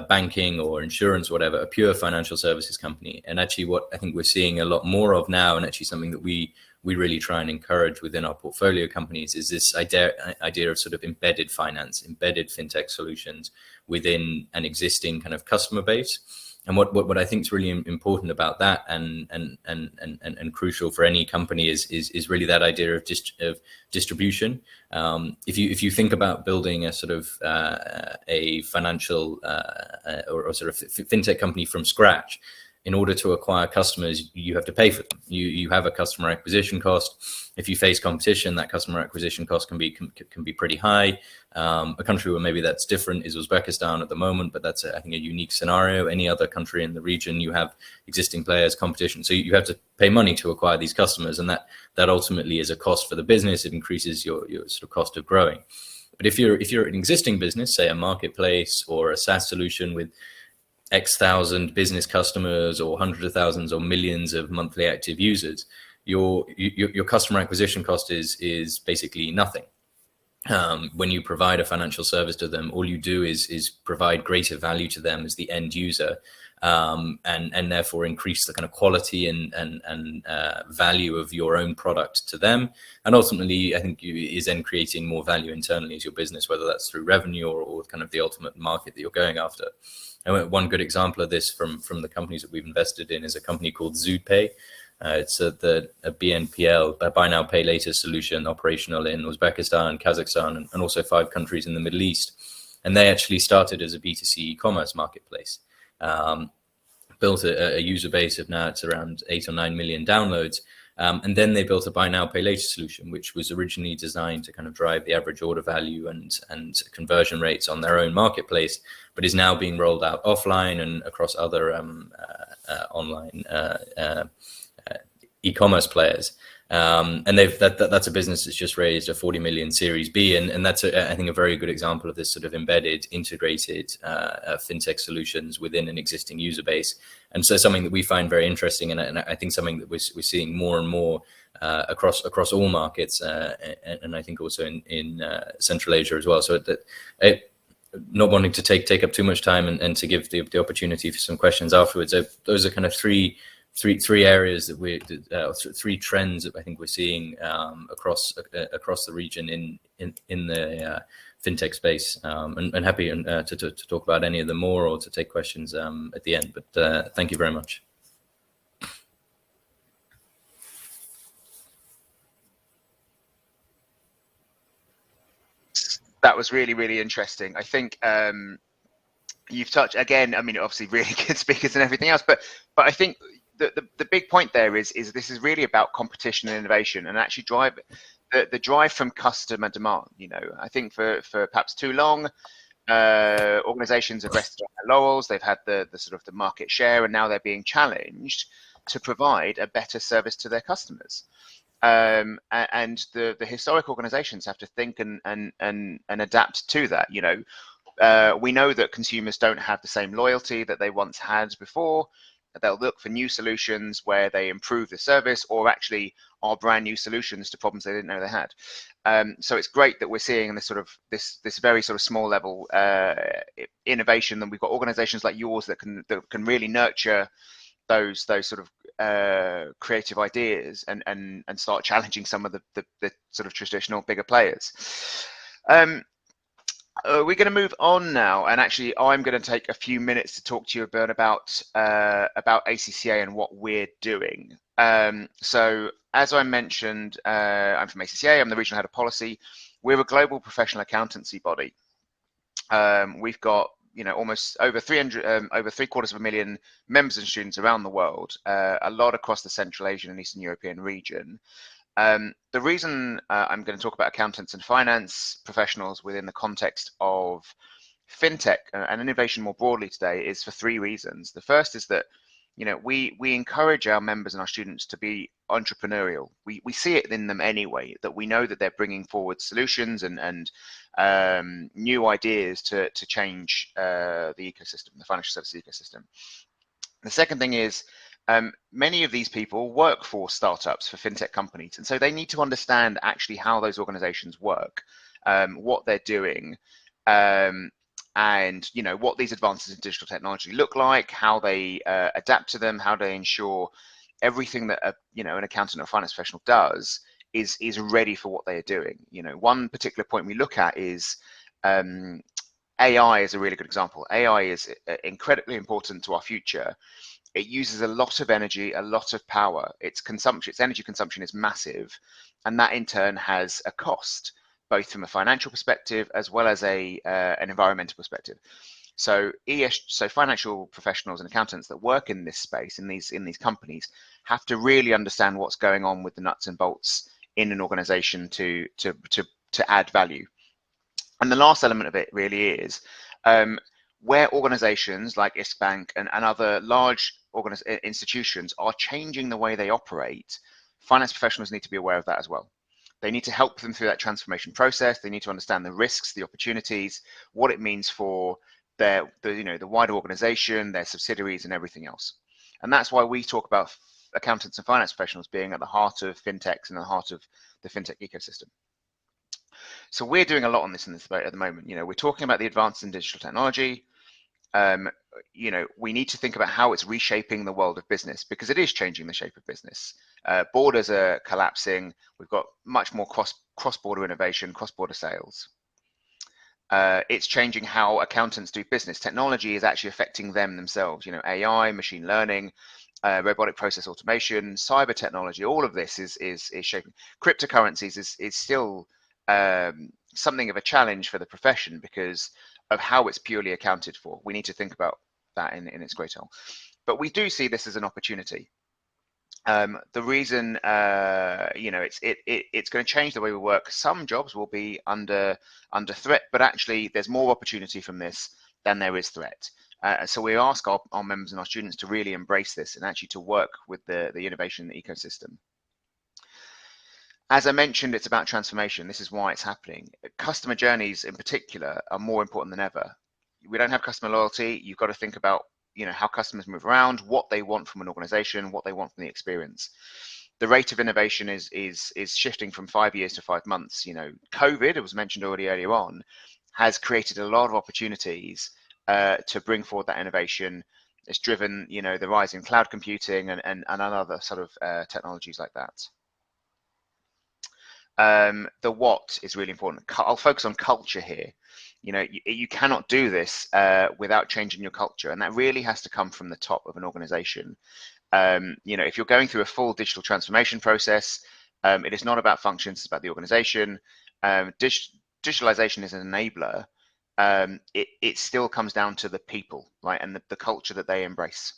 banking or insurance, whatever, a pure financial services company. And actually what I think we're seeing a lot more of now, and actually something that we really try and encourage within our portfolio companies, is this idea of sort of embedded finance, embedded fintech solutions within an existing kind of customer base. And what I think is really important about that and crucial for any company is really that idea of distribution. If you think about building a sort of a financial or sort of fintech company from scratch, in order to acquire customers, you have to pay for them. You have a customer acquisition cost. If you face competition, that customer acquisition cost can be pretty high. A country where maybe that's different is Uzbekistan at the moment, but that's I think a unique scenario. Any other country in the region, you have existing players, competition, so you have to pay money to acquire these customers, and that ultimately is a cost for the business. It increases your sort of cost of growing. But if you're an existing business, say a marketplace or a SaaS solution with X thousand business customers or hundreds of thousands or millions of monthly active users, your customer acquisition cost is basically nothing. When you provide a financial service to them, all you do is provide greater value to them as the end user, and therefore increase the kind of quality and value of your own product to them. And ultimately, I think is then creating more value internally as your business, whether that's through revenue or kind of the ultimate market that you're going after. And one good example of this from the companies that we've invested in is a company called ZoodPay. It's a BNPL, a buy now, pay later solution, operational in Uzbekistan, Kazakhstan, and also 5 countries in the Middle East. And they actually started as a B2C e-commerce marketplace. Built a user base of now it's around 8 or 9 million downloads. And then they built a buy now, pay later solution, which was originally designed to kind of drive the average order value and conversion rates on their own marketplace, but is now being rolled out offline and across other online e-commerce players. And that's a business that's just raised a 40 million Series B, and that's I think a very good example of this sort of embedded, integrated fintech solutions within an existing user base. And so something that we find very interesting, and I think something that we're seeing more and more across all markets, and I think also in Central Asia as well. So not wanting to take up too much time and to give the opportunity for some questions afterwards. Those are kind of three areas that we're 3 trends that I think we're seeing across the region in the fintech space, and happy to talk about any of them more or to take questions at the end. But thank you very much. That was really, really interesting. I think you've touched again. I mean, obviously, really good speakers and everything else, but I think the big point there is this is really about competition and innovation, and actually the drive from customer demand. You know, I think for perhaps too long, organizations have rested on their laurels. They've had the sort of the market share, and now they're being challenged to provide a better service to their customers. And the historic organizations have to think and adapt to that. You know, we know that consumers don't have the same loyalty that they once had before. They'll look for new solutions where they improve the service or actually are brand new solutions to problems they didn't know they had. So it's great that we're seeing this sort of this very sort of small level innovation, and we've got organizations like yours that can really nurture those sort of creative ideas and start challenging some of the sort of traditional bigger players. We're going to move on now, and actually I'm going to take a few minutes to talk to you about ACCA and what we're doing. So as I mentioned, I'm from ACCA. I'm the regional head of policy. We're a global professional accountancy body. We've got almost over 750,000 members and students around the world, a lot across the Central Asian and Eastern European region. The reason I'm going to talk about accountants and finance professionals within the context of fintech and innovation more broadly today is for 3 reasons. The first is that You know, we encourage our members and our students to be entrepreneurial. We see it in them anyway, that we know that they're bringing forward solutions and new ideas to change the ecosystem, the financial services ecosystem. The second thing is, many of these people work for startups, for fintech companies, and so they need to understand actually how those organizations work, what they're doing, and you know what these advances in digital technology look like, how they adapt to them, how they ensure everything that you know, an accountant or finance professional does is ready for what they are doing. You know, one particular point we look at is AI is a really good example. AI is incredibly important to our future. It uses a lot of energy, a lot of power. Its consumption, its energy consumption is massive, and that in turn has a cost, both from a financial perspective as well as an environmental perspective. So financial professionals and accountants that work in this space, in these companies, have to really understand what's going on with the nuts and bolts in an organization to add value. And the last element of it really is where organizations like ISKBank and other large institutions are changing the way they operate, finance professionals need to be aware of that as well. They need to help them through that transformation process. They need to understand the risks, the opportunities, what it means for the wider organization, their subsidiaries, and everything else. And that's why we talk about accountants and finance professionals being at the heart of fintechs and at the heart of the fintech ecosystem. So we're doing a lot on this in this debate at the moment. You know, we're talking about the advances in digital technology. You know, we need to think about how it's reshaping the world of business, because it is changing the shape of business. Borders are collapsing. We've got much more cross-border innovation, cross-border sales. It's changing how accountants do business. Technology is actually affecting them themselves. You know, AI, machine learning, robotic process automation, cyber technology, all of this is shaping. Cryptocurrencies is still something of a challenge for the profession because of how it's purely accounted for. We need to think about that in its great whole. But we do see this as an opportunity. The reason, you know, it's going to change the way we work. Some jobs will be under threat, but actually there's more opportunity from this than there is threat. So we ask our members and our students to really embrace this and actually to work with the innovation in the ecosystem. As I mentioned, it's about transformation. This is why it's happening. Customer journeys in particular are more important than ever. We don't have customer loyalty. You've got to think about, you know, how customers move around, what they want from an organization, what they want from the experience. The rate of innovation is shifting from 5 years to 5 months. You know, COVID, it was mentioned already earlier on, has created a lot of opportunities to bring forward that innovation. It's driven, you know, the rise in cloud computing and other sort of technologies like that. The what is really important. I'll focus on culture here. You know, you cannot do this without changing your culture, and that really has to come from the top of an organization. You know, if you're going through a full digital transformation process, it is not about functions, it's about the organization. Digitalization is an enabler. It still comes down to the people, right, and the culture that they embrace.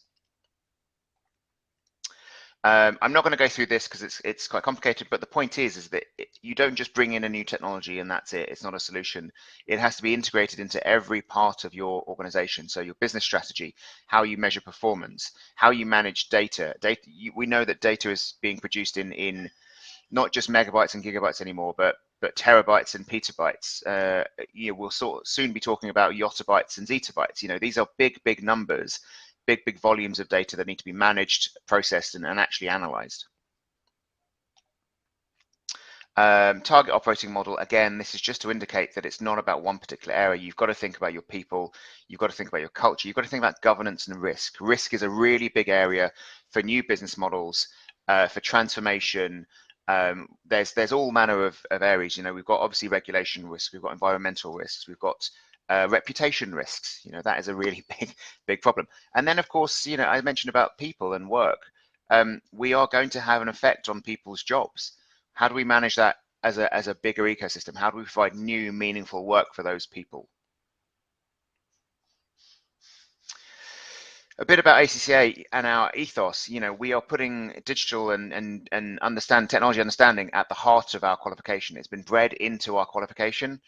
I'm not going to go through this because it's quite complicated, but the point is that you don't just bring in a new technology and that's it. It's not a solution. It has to be integrated into every part of your organization. So your business strategy, how you measure performance, how you manage data. We know that data is being produced in not just megabytes and gigabytes anymore, but terabytes and petabytes. You know, we'll soon be talking about yottabytes and zettabytes. You know, these are big numbers. Big volumes of data that need to be managed, processed, and actually analyzed. Target operating model, again, this is just to indicate that it's not about one particular area. You've got to think about your people, you've got to think about your culture, you've got to think about governance and risk. Risk is a really big area for new business models, for transformation. There's all manner of areas. You know, we've got obviously regulation risks, we've got environmental risks, we've got reputation risks. You know, that is a really big problem. And then, of course, you know, I mentioned about people and work. We are going to have an effect on people's jobs. How do we manage that as a bigger ecosystem? How do we provide new, meaningful work for those people? A bit about ACCA and our ethos. You know, we are putting digital and technology understanding at the heart of our qualification. It's been bred into our qualification.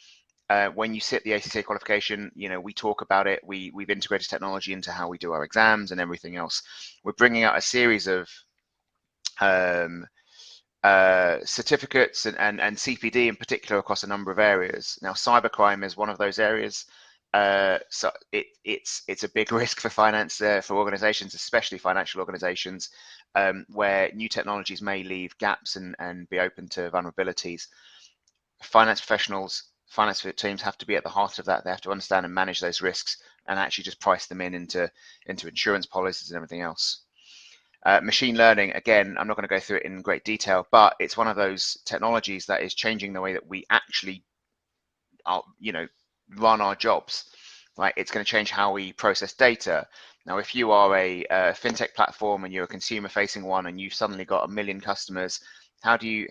when you sit the ACCA qualification, we talk about it. We've integrated technology into how we do our exams and everything else. We're bringing out a series of certificates and CPD in particular across a number of areas. Now, cybercrime is one of those areas. So it's a big risk for finance, for organizations, especially financial organizations, where new technologies may leave gaps and be open to vulnerabilities. Finance professionals, finance teams have to be at the heart of that. They have to understand and manage those risks and actually just price them into insurance policies and everything else. Machine learning, again, I'm not going to go through it in great detail, but it's one of those technologies that is changing the way that we actually run our jobs. Right? It's going to change how we process data. Now, if you are a fintech platform and you're a consumer-facing one, and you've suddenly got 1 million customers, how do you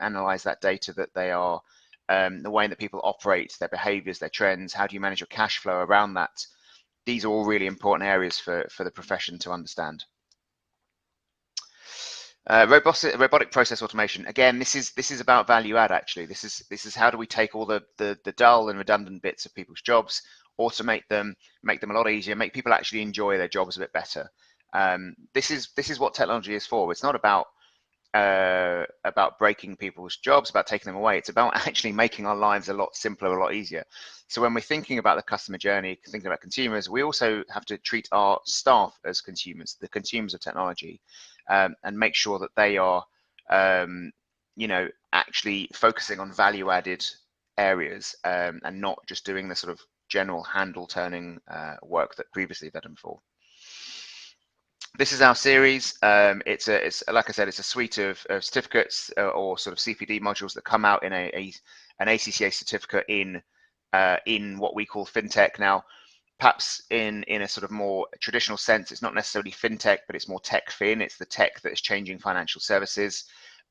analyze that data that they are, the way that people operate, their behaviors, their trends? How do you manage your cash flow around that? These are all really important areas for the profession to understand. Robotic process automation. Again, this is about value add. Actually, this is how do we take all the dull and redundant bits of people's jobs, automate them, make them a lot easier, make people actually enjoy their jobs a bit better. This is what technology is for. It's not about breaking people's jobs, about taking them away. It's about actually making our lives a lot simpler, a lot easier. So when we're thinking about the customer journey, thinking about consumers, we also have to treat our staff as consumers, the consumers of technology, and make sure that they are, actually focusing on value-added areas, and not just doing the sort of general handle-turning work that previously they've done before. This is our series. It's like I said, it's a suite of certificates or sort of CPD modules that come out in an ACCA certificate in what we call FinTech. Now, perhaps in a sort of more traditional sense, it's not necessarily FinTech, but it's more tech fin. It's the tech that is changing financial services,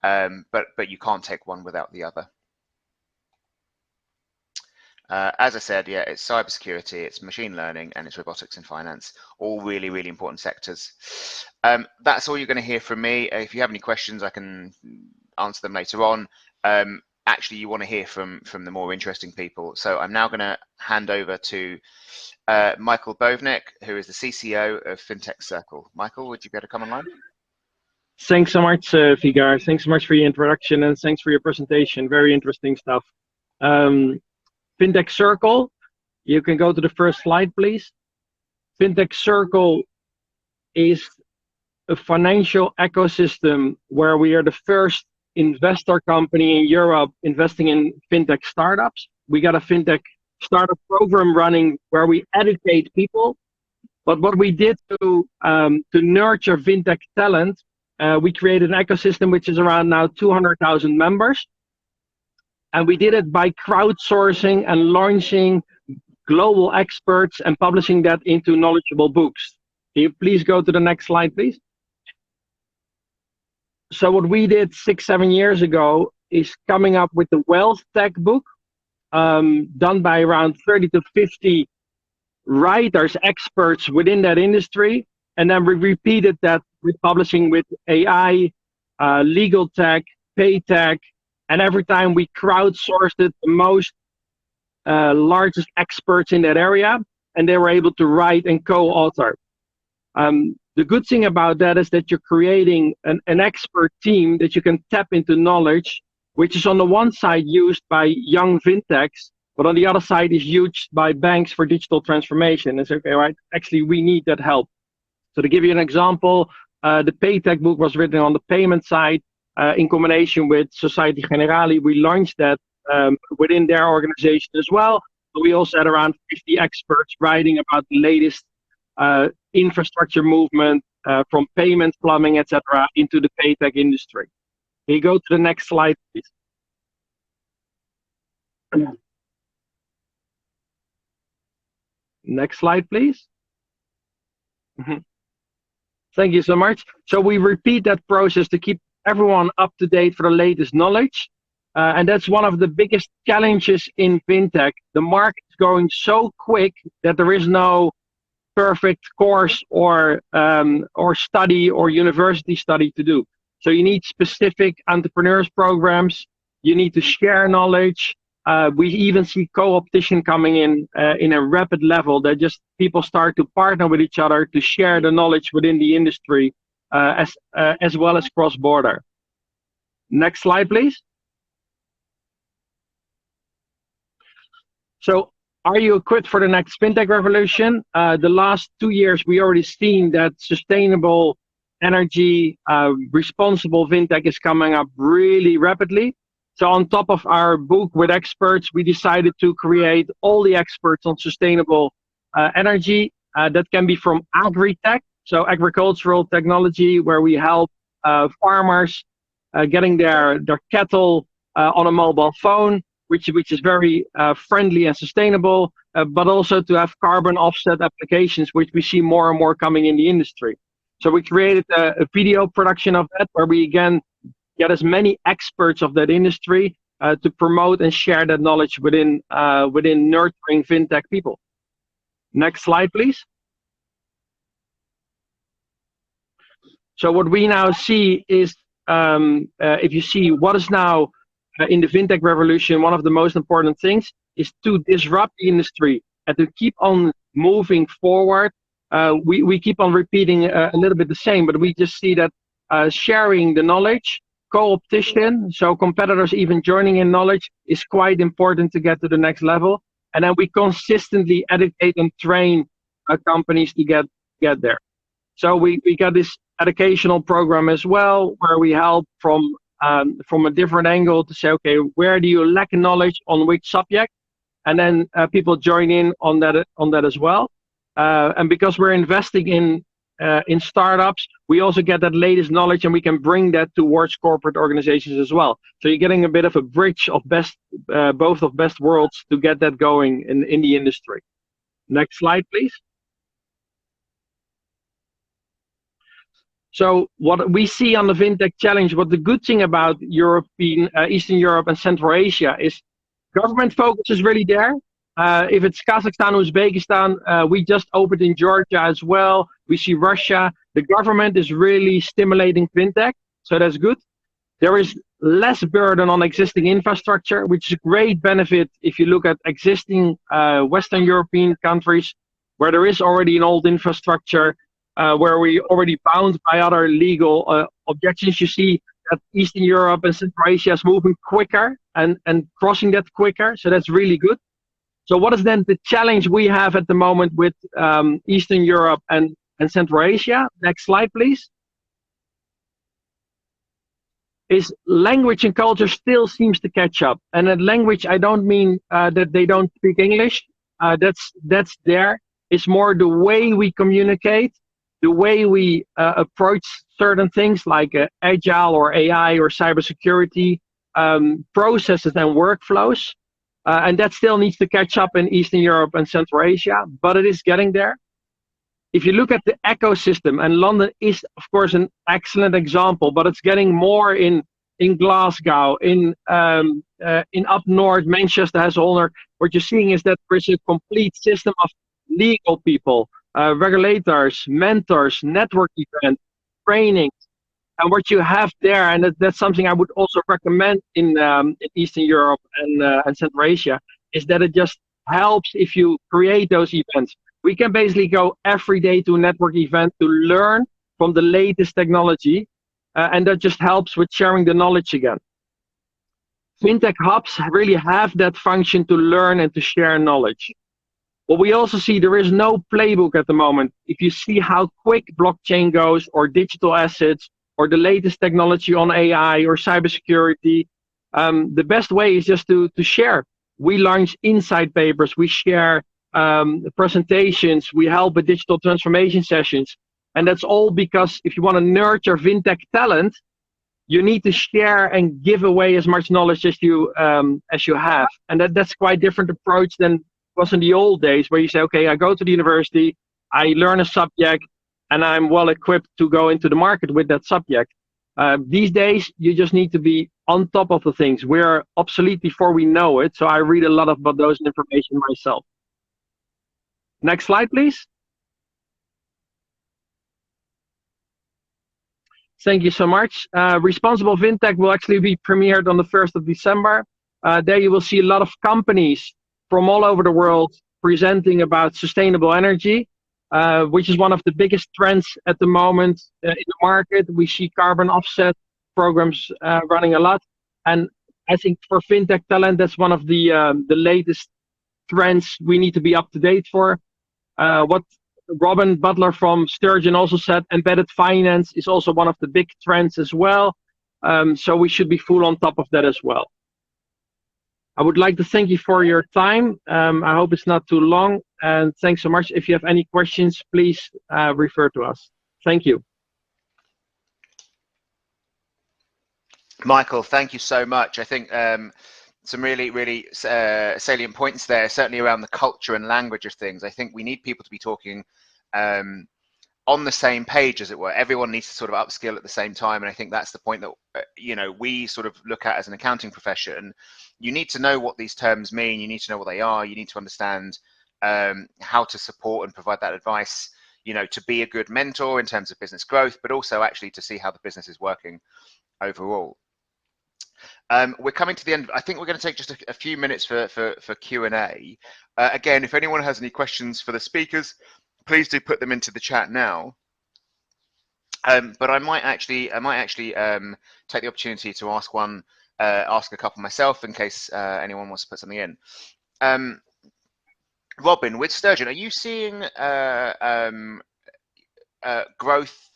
but you can't take one without the other. As I said, yeah, it's cybersecurity, it's machine learning, and it's robotics and finance, all really, really important sectors. That's all you're going to hear from me. If you have any questions, I can answer them later on. Actually, you want to hear from the more interesting people. So I'm now going to hand over to Michael Boevink, who is the CCO of FinTech Circle. Michael, would you be able to come online? Thanks so much, Vikas. Thanks so much for your introduction, and thanks for your presentation. Very interesting stuff. FinTech Circle, you can go to the first slide, please. FinTech Circle is a financial ecosystem where we are the first investor company in Europe investing in FinTech startups. We got a FinTech startup program running where we educate people. But what we did to nurture FinTech talent, we created an ecosystem which is around now 200,000 members. And we did it by crowdsourcing and launching global experts and publishing that into knowledgeable books. Can you please go to the next slide, please? So what we did 6-7 years ago is coming up with the Wealth Tech book, done by around 30 to 50 writers, experts within that industry. And then we repeated that with publishing with AI, legal tech, pay tech. And every time we crowdsourced it, the most largest experts in that area, and they were able to write and co-author. The good thing about that is that you're creating an expert team that you can tap into knowledge, which is on the one side used by young fintechs, but on the other side is used by banks for digital transformation. It's okay, right? Actually, we need that help. So to give you an example, the PayTech book was written on the payment side. In combination with Societe Generale, we launched that within their organization as well. But we also had around 50 experts writing about the latest infrastructure movement from payments, plumbing, etc., into the PayTech industry. Can you go to the next slide, please? Next slide, please. Thank you so much. So we repeat that process to keep everyone up to date for the latest knowledge. And that's one of the biggest challenges in FinTech. The market is going so quick that there is no perfect course or study or university study to do. So you need specific entrepreneurs programs. You need to share knowledge. We even see co-opetition coming in a rapid level, that just people start to partner with each other to share the knowledge within the industry, as well as cross-border. Next slide, please. So, are you equipped for the next fintech revolution? The last 2 years, we already seen that sustainable energy, responsible fintech is coming up really rapidly. So on top of our book with experts, we decided to create all the experts on sustainable energy. That can be from agri-tech, so agricultural technology, where we help farmers getting their cattle on a mobile phone, which is very friendly and sustainable, but also to have carbon offset applications, which we see more and more coming in the industry. So we created a video production of that, where we again get as many experts of that industry to promote and share that knowledge within nurturing fintech people. Next slide, please. So what we now see is, if you see what is now in the fintech revolution, one of the most important things is to disrupt the industry and to keep on moving forward. We keep on repeating a little bit the same, but we just see that sharing the knowledge, co-opetition, so competitors even joining in knowledge, is quite important to get to the next level. And then we consistently educate and train companies to get there. So we got this educational program as well, where we help from a different angle to say, okay, where do you lack knowledge on which subject? And then people join in on that as well. And because we're investing in startups, we also get that latest knowledge, and we can bring that towards corporate organizations as well. So you're getting a bit of a bridge of both of best worlds to get that going in the industry. Next slide, please. So what we see on the FinTech Challenge, what the good thing about Eastern Europe and Central Asia is government focus is really there. If it's Kazakhstan, Uzbekistan, we just opened in Georgia as well. We see Russia. The government is really stimulating FinTech, so that's good. There is less burden on existing infrastructure, which is a great benefit if you look at existing Western European countries, where there is already an old infrastructure, where we already bound by other legal objections. You see that Eastern Europe and Central Asia is moving quicker and crossing that quicker, so that's really good. So what is then the challenge we have at the moment with Eastern Europe and Central Asia? Next slide, please. Is language and culture still seems to catch up. And that language, I don't mean that they don't speak English. That's there. It's more the way we communicate, the way we approach certain things like agile or AI or cybersecurity processes and workflows. And that still needs to catch up in Eastern Europe and Central Asia, but it is getting there. If you look at the ecosystem, and London is, of course, an excellent example, but it's getting more in Glasgow, in up north, Manchester has owner. What you're seeing is that there's a complete system of legal people, regulators, mentors, network events, training. And what you have there, and that's something I would also recommend in Eastern Europe and Central Asia, is that it just helps if you create those events. We can basically go every day to a network event to learn from the latest technology, and that just helps with sharing the knowledge again. FinTech hubs really have that function to learn and to share knowledge. But we also see there is no playbook at the moment. If you see how quick blockchain goes, or digital assets, or the latest technology on AI or cybersecurity, the best way is just to share. We launch insight papers, we share presentations, we help with digital transformation sessions. And that's all because if you want to nurture FinTech talent, you need to share and give away as much knowledge as you have. And that's quite different approach than was in the old days, where you say, okay, I go to the university, I learn a subject, and I'm well equipped to go into the market with that subject. These days, you just need to be on top of the things. We're obsolete before we know it, so I read a lot about those information myself. Next slide, please. Thank you so much. Responsible FinTech will actually be premiered on the 1st of December. There you will see a lot of companies from all over the world presenting about sustainable energy, which is one of the biggest trends at the moment in the market. We see carbon offset programs running a lot, and I think for FinTech talent, that's one of the latest trends we need to be up to date for. What Robin Butler from Sturgeon also said, embedded finance is also one of the big trends as well. So we should be full on top of that as well. I would like to thank you for your time. I hope it's not too long, and thanks so much. If you have any questions, please refer to us. Thank you. Michael, thank you so much. I think some really salient points there, certainly around the culture and language of things. I think we need people to be talking on the same page, as it were. Everyone needs to sort of upskill at the same time, and I think that's the point that we sort of look at as an accounting profession. You need to know what these terms mean. You need to know what they are. You need to understand how to support and provide that advice, to be a good mentor in terms of business growth, but also actually to see how the business is working overall. We're coming to the end. I think we're going to take just a few minutes for Q&A. Again, if anyone has any questions for the speakers, please do put them into the chat now. But I might actually take the opportunity to ask a couple myself in case anyone wants to put something in. Robin, with Sturgeon, are you seeing growth?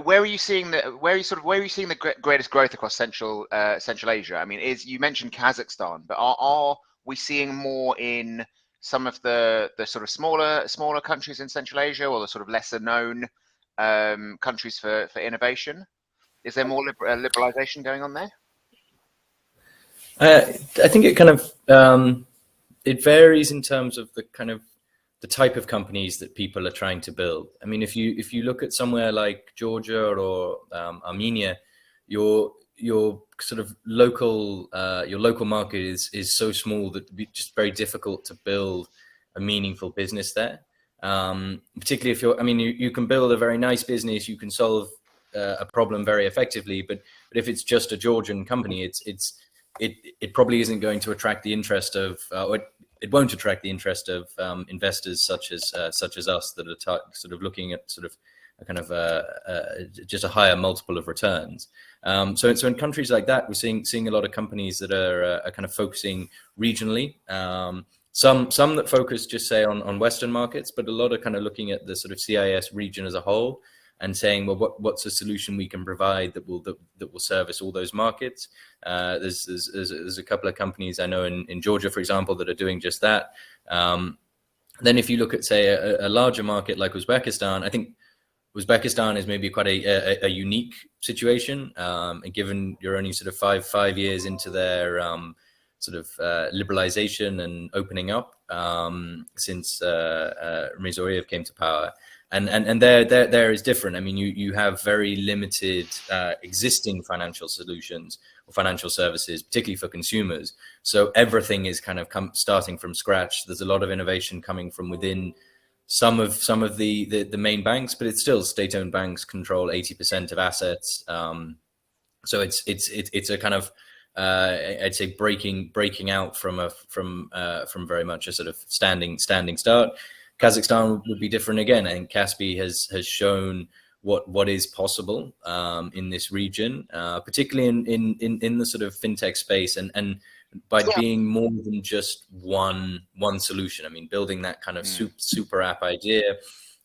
Where are you seeing the greatest growth across Central Asia? I mean, you mentioned Kazakhstan, but are we seeing more in some of the sort of smaller countries in Central Asia, or the sort of lesser known countries for innovation? Is there more liberalization going on there? I think it kind of it varies in terms of the type of companies that people are trying to build. I mean, if you look at somewhere like Georgia or Armenia, your sort of local market is so small that it'd be just very difficult to build a meaningful business there. Particularly if you can build a very nice business, you can solve a problem very effectively, but if it's just a Georgian company, it probably isn't going to attract the interest of it won't attract the interest of investors such as us that are sort of looking at sort of a kind of just a higher multiple of returns. So in countries like that, we're seeing a lot of companies that are kind of focusing regionally. Some that focus just say on Western markets, but a lot are kind of looking at the sort of CIS region as a whole and saying, well, what's a solution we can provide that will service all those markets? There's a couple of companies I know in Georgia, for example, that are doing just that. Then if you look at, say, a larger market like Uzbekistan, I think Uzbekistan is maybe quite a unique situation, and given you're only sort of five years into their sort of liberalization and opening up since Mirziyoyev came to power. And there is different. I mean, you have very limited existing financial solutions or financial services, particularly for consumers. So everything is kind of starting from scratch. There's a lot of innovation coming from within some of the main banks, but it's still state-owned banks control 80% of assets. So it's a kind of I'd say breaking out from very much a sort of standing start. Kazakhstan would be different again. I think Kaspi has shown what is possible in this region, particularly in the sort of fintech space, and by being more than just one solution. I mean, building that kind of super app idea,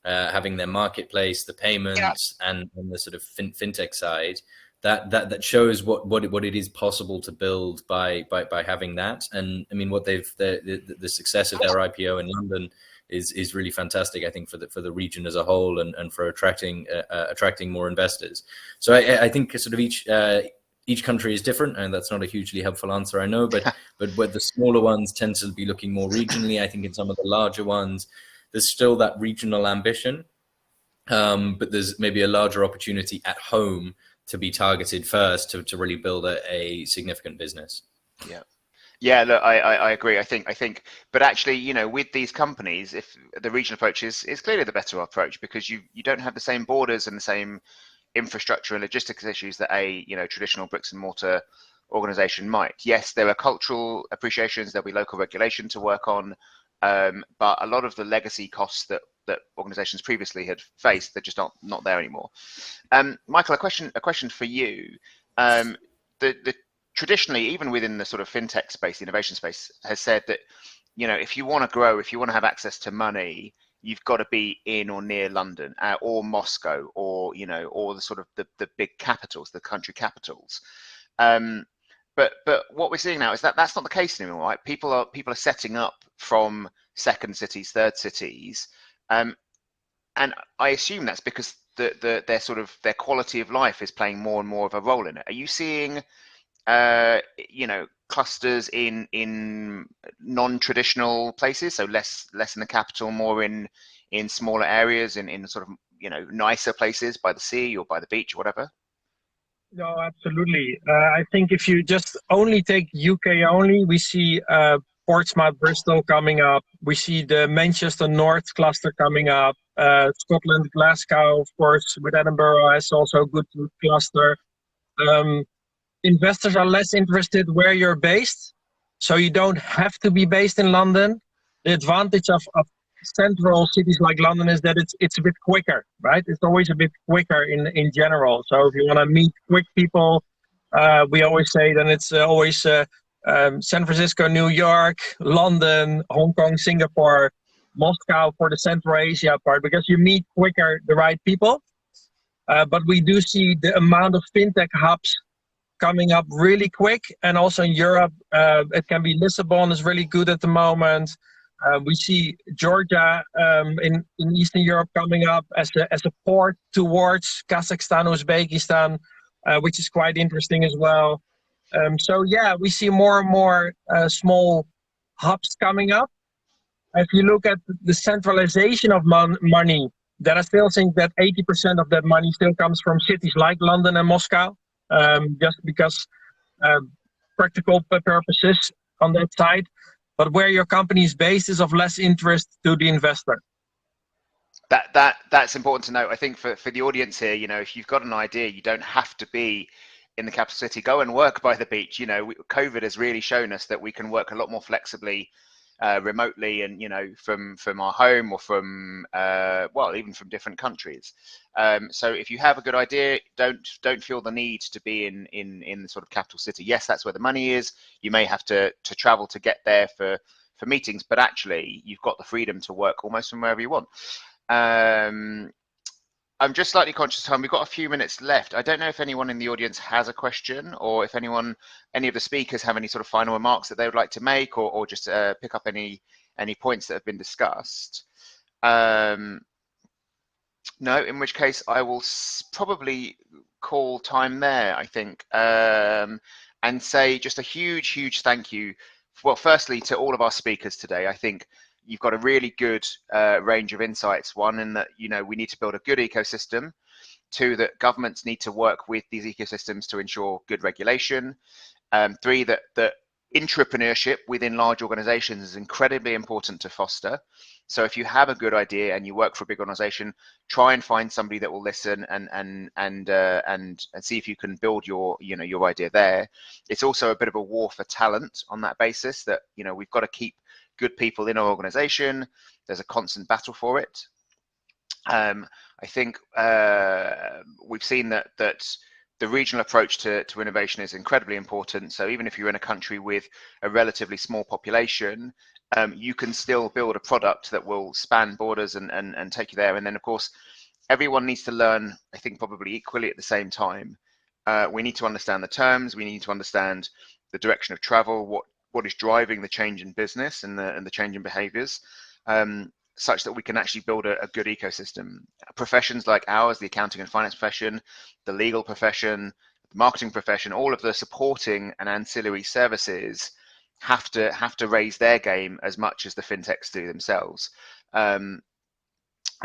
having their marketplace, the payments, and the sort of fintech side. That shows what it is possible to build by having that. And I mean, what the success of their IPO in London is really fantastic, I think, for the region as a whole, and for attracting more investors. So I think sort of each country is different, and that's not a hugely helpful answer, I know, but where the smaller ones tend to be looking more regionally, I think in some of the larger ones, there's still that regional ambition, but there's maybe a larger opportunity at home to be targeted first to really build a significant business. Yeah, look, I agree. I think, but actually, with these companies, if the regional approach is clearly the better approach, because you don't have the same borders and the same infrastructure and logistics issues that a traditional bricks and mortar organization might. Yes, there are cultural appreciations, there'll be local regulation to work on, but a lot of the legacy costs that organizations previously had faced, they're just not there anymore. Michael, a question for you. The traditionally, even within the sort of fintech space, the innovation space, has said that, you know, if you want to grow, if you want to have access to money, you've got to be in or near London or Moscow, or, you know, or the sort of the big capitals, the country capitals. But what we're seeing now is that that's not the case anymore, right? People are setting up from second cities, third cities, and I assume that's because their sort of their quality of life is playing more and more of a role in it. Are you seeing, you know, clusters in non-traditional places, so less in the capital, more in smaller areas, in sort of, you know, nicer places by the sea or by the beach or whatever? No, absolutely. I think if you just only take UK only, we see Portsmouth, Bristol coming up. We see the Manchester North cluster coming up. Scotland, Glasgow, of course, with Edinburgh has also a good cluster. Investors are less interested where you're based, so you don't have to be based in London. The advantage of central cities like London is that it's a bit quicker, right? It's always a bit quicker in general. So if you want to meet quick people, we always say then it's always San Francisco, New York, London, Hong Kong, Singapore, Moscow for the Central Asia part, because you meet quicker the right people. But we do see the amount of fintech hubs coming up really quick, and also in Europe, it can be Lisbon is really good at the moment. We see Georgia in Eastern Europe coming up as a port towards Kazakhstan, Uzbekistan, which is quite interesting as well. So yeah, we see more and more small hubs coming up. If you look at the centralization of money, then I still think that 80% of that money still comes from cities like London and Moscow, just because practical purposes on that side. But where your company is based is of less interest to the investor. That's important to note. I think for the audience here, you know, if you've got an idea, you don't have to be in the capital city. Go and work by the beach. You know, COVID has really shown us that we can work a lot more flexibly, remotely, and, you know, from our home, or from well, even from different countries. So if you have a good idea, don't feel the need to be in the sort of capital city. Yes, that's where the money is. You may have to travel to get there for meetings, but actually you've got the freedom to work almost from wherever you want. I'm just slightly conscious of time. We've got a few minutes left. I don't know if anyone in the audience has a question, or if any of the speakers have any sort of final remarks that they would like to make, or just pick up any points that have been discussed. No, in which case I will probably call time there, I think, and say just a huge thank you. Well, firstly, to all of our speakers today. I think you've got a really good range of insights. One, in that, you know, we need to build a good ecosystem. Two, that governments need to work with these ecosystems to ensure good regulation. Three, that entrepreneurship within large organizations is incredibly important to foster. So if you have a good idea and you work for a big organization, try and find somebody that will listen and see if you can build your idea there. It's also a bit of a war for talent on that basis, that, you know, we've got to keep good people in our organization. There's a constant battle for it. I think we've seen that the regional approach to innovation is incredibly important. So even if you're in a country with a relatively small population, you can still build a product that will span borders and take you there. And then, of course, everyone needs to learn, I think, probably equally at the same time. We need to understand the terms. We need to understand the direction of travel, what is driving the change in business and the change in behaviors, such that we can actually build a good ecosystem. Professions like ours, the accounting and finance profession, the legal profession, the marketing profession, all of the supporting and ancillary services have to raise their game as much as the fintechs do themselves. And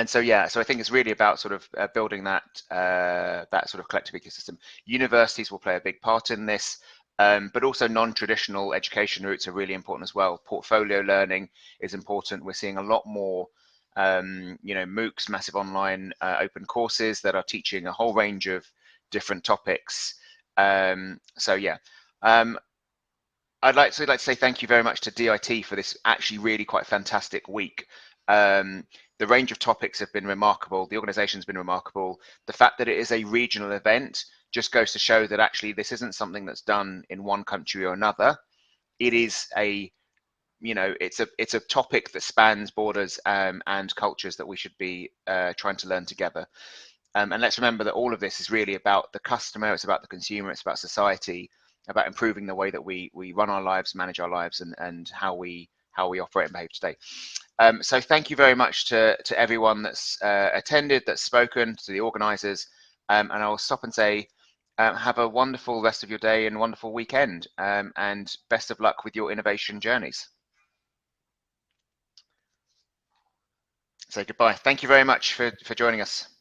so, yeah, so I think it's really about sort of building that sort of collective ecosystem. Universities will play a big part in this. But also non-traditional education routes are really important as well. Portfolio learning is important. We're seeing a lot more, you know, MOOCs, massive online open courses that are teaching a whole range of different topics. So yeah, I'd like to say thank you very much to DIT for this actually really quite fantastic week. The range of topics have been remarkable. The organization's been remarkable. The fact that it is a regional event just goes to show that actually this isn't something that's done in one country or another. It is a, you know, it's a topic that spans borders and cultures that we should be trying to learn together. And let's remember that all of this is really about the customer, it's about the consumer, it's about society, about improving the way that we run our lives, manage our lives, and how we operate and behave today. So thank you very much to everyone that's attended, that's spoken, to the organisers, and I'll stop and say have a wonderful rest of your day and wonderful weekend, and best of luck with your innovation journeys. Say goodbye. Thank you very much for joining us.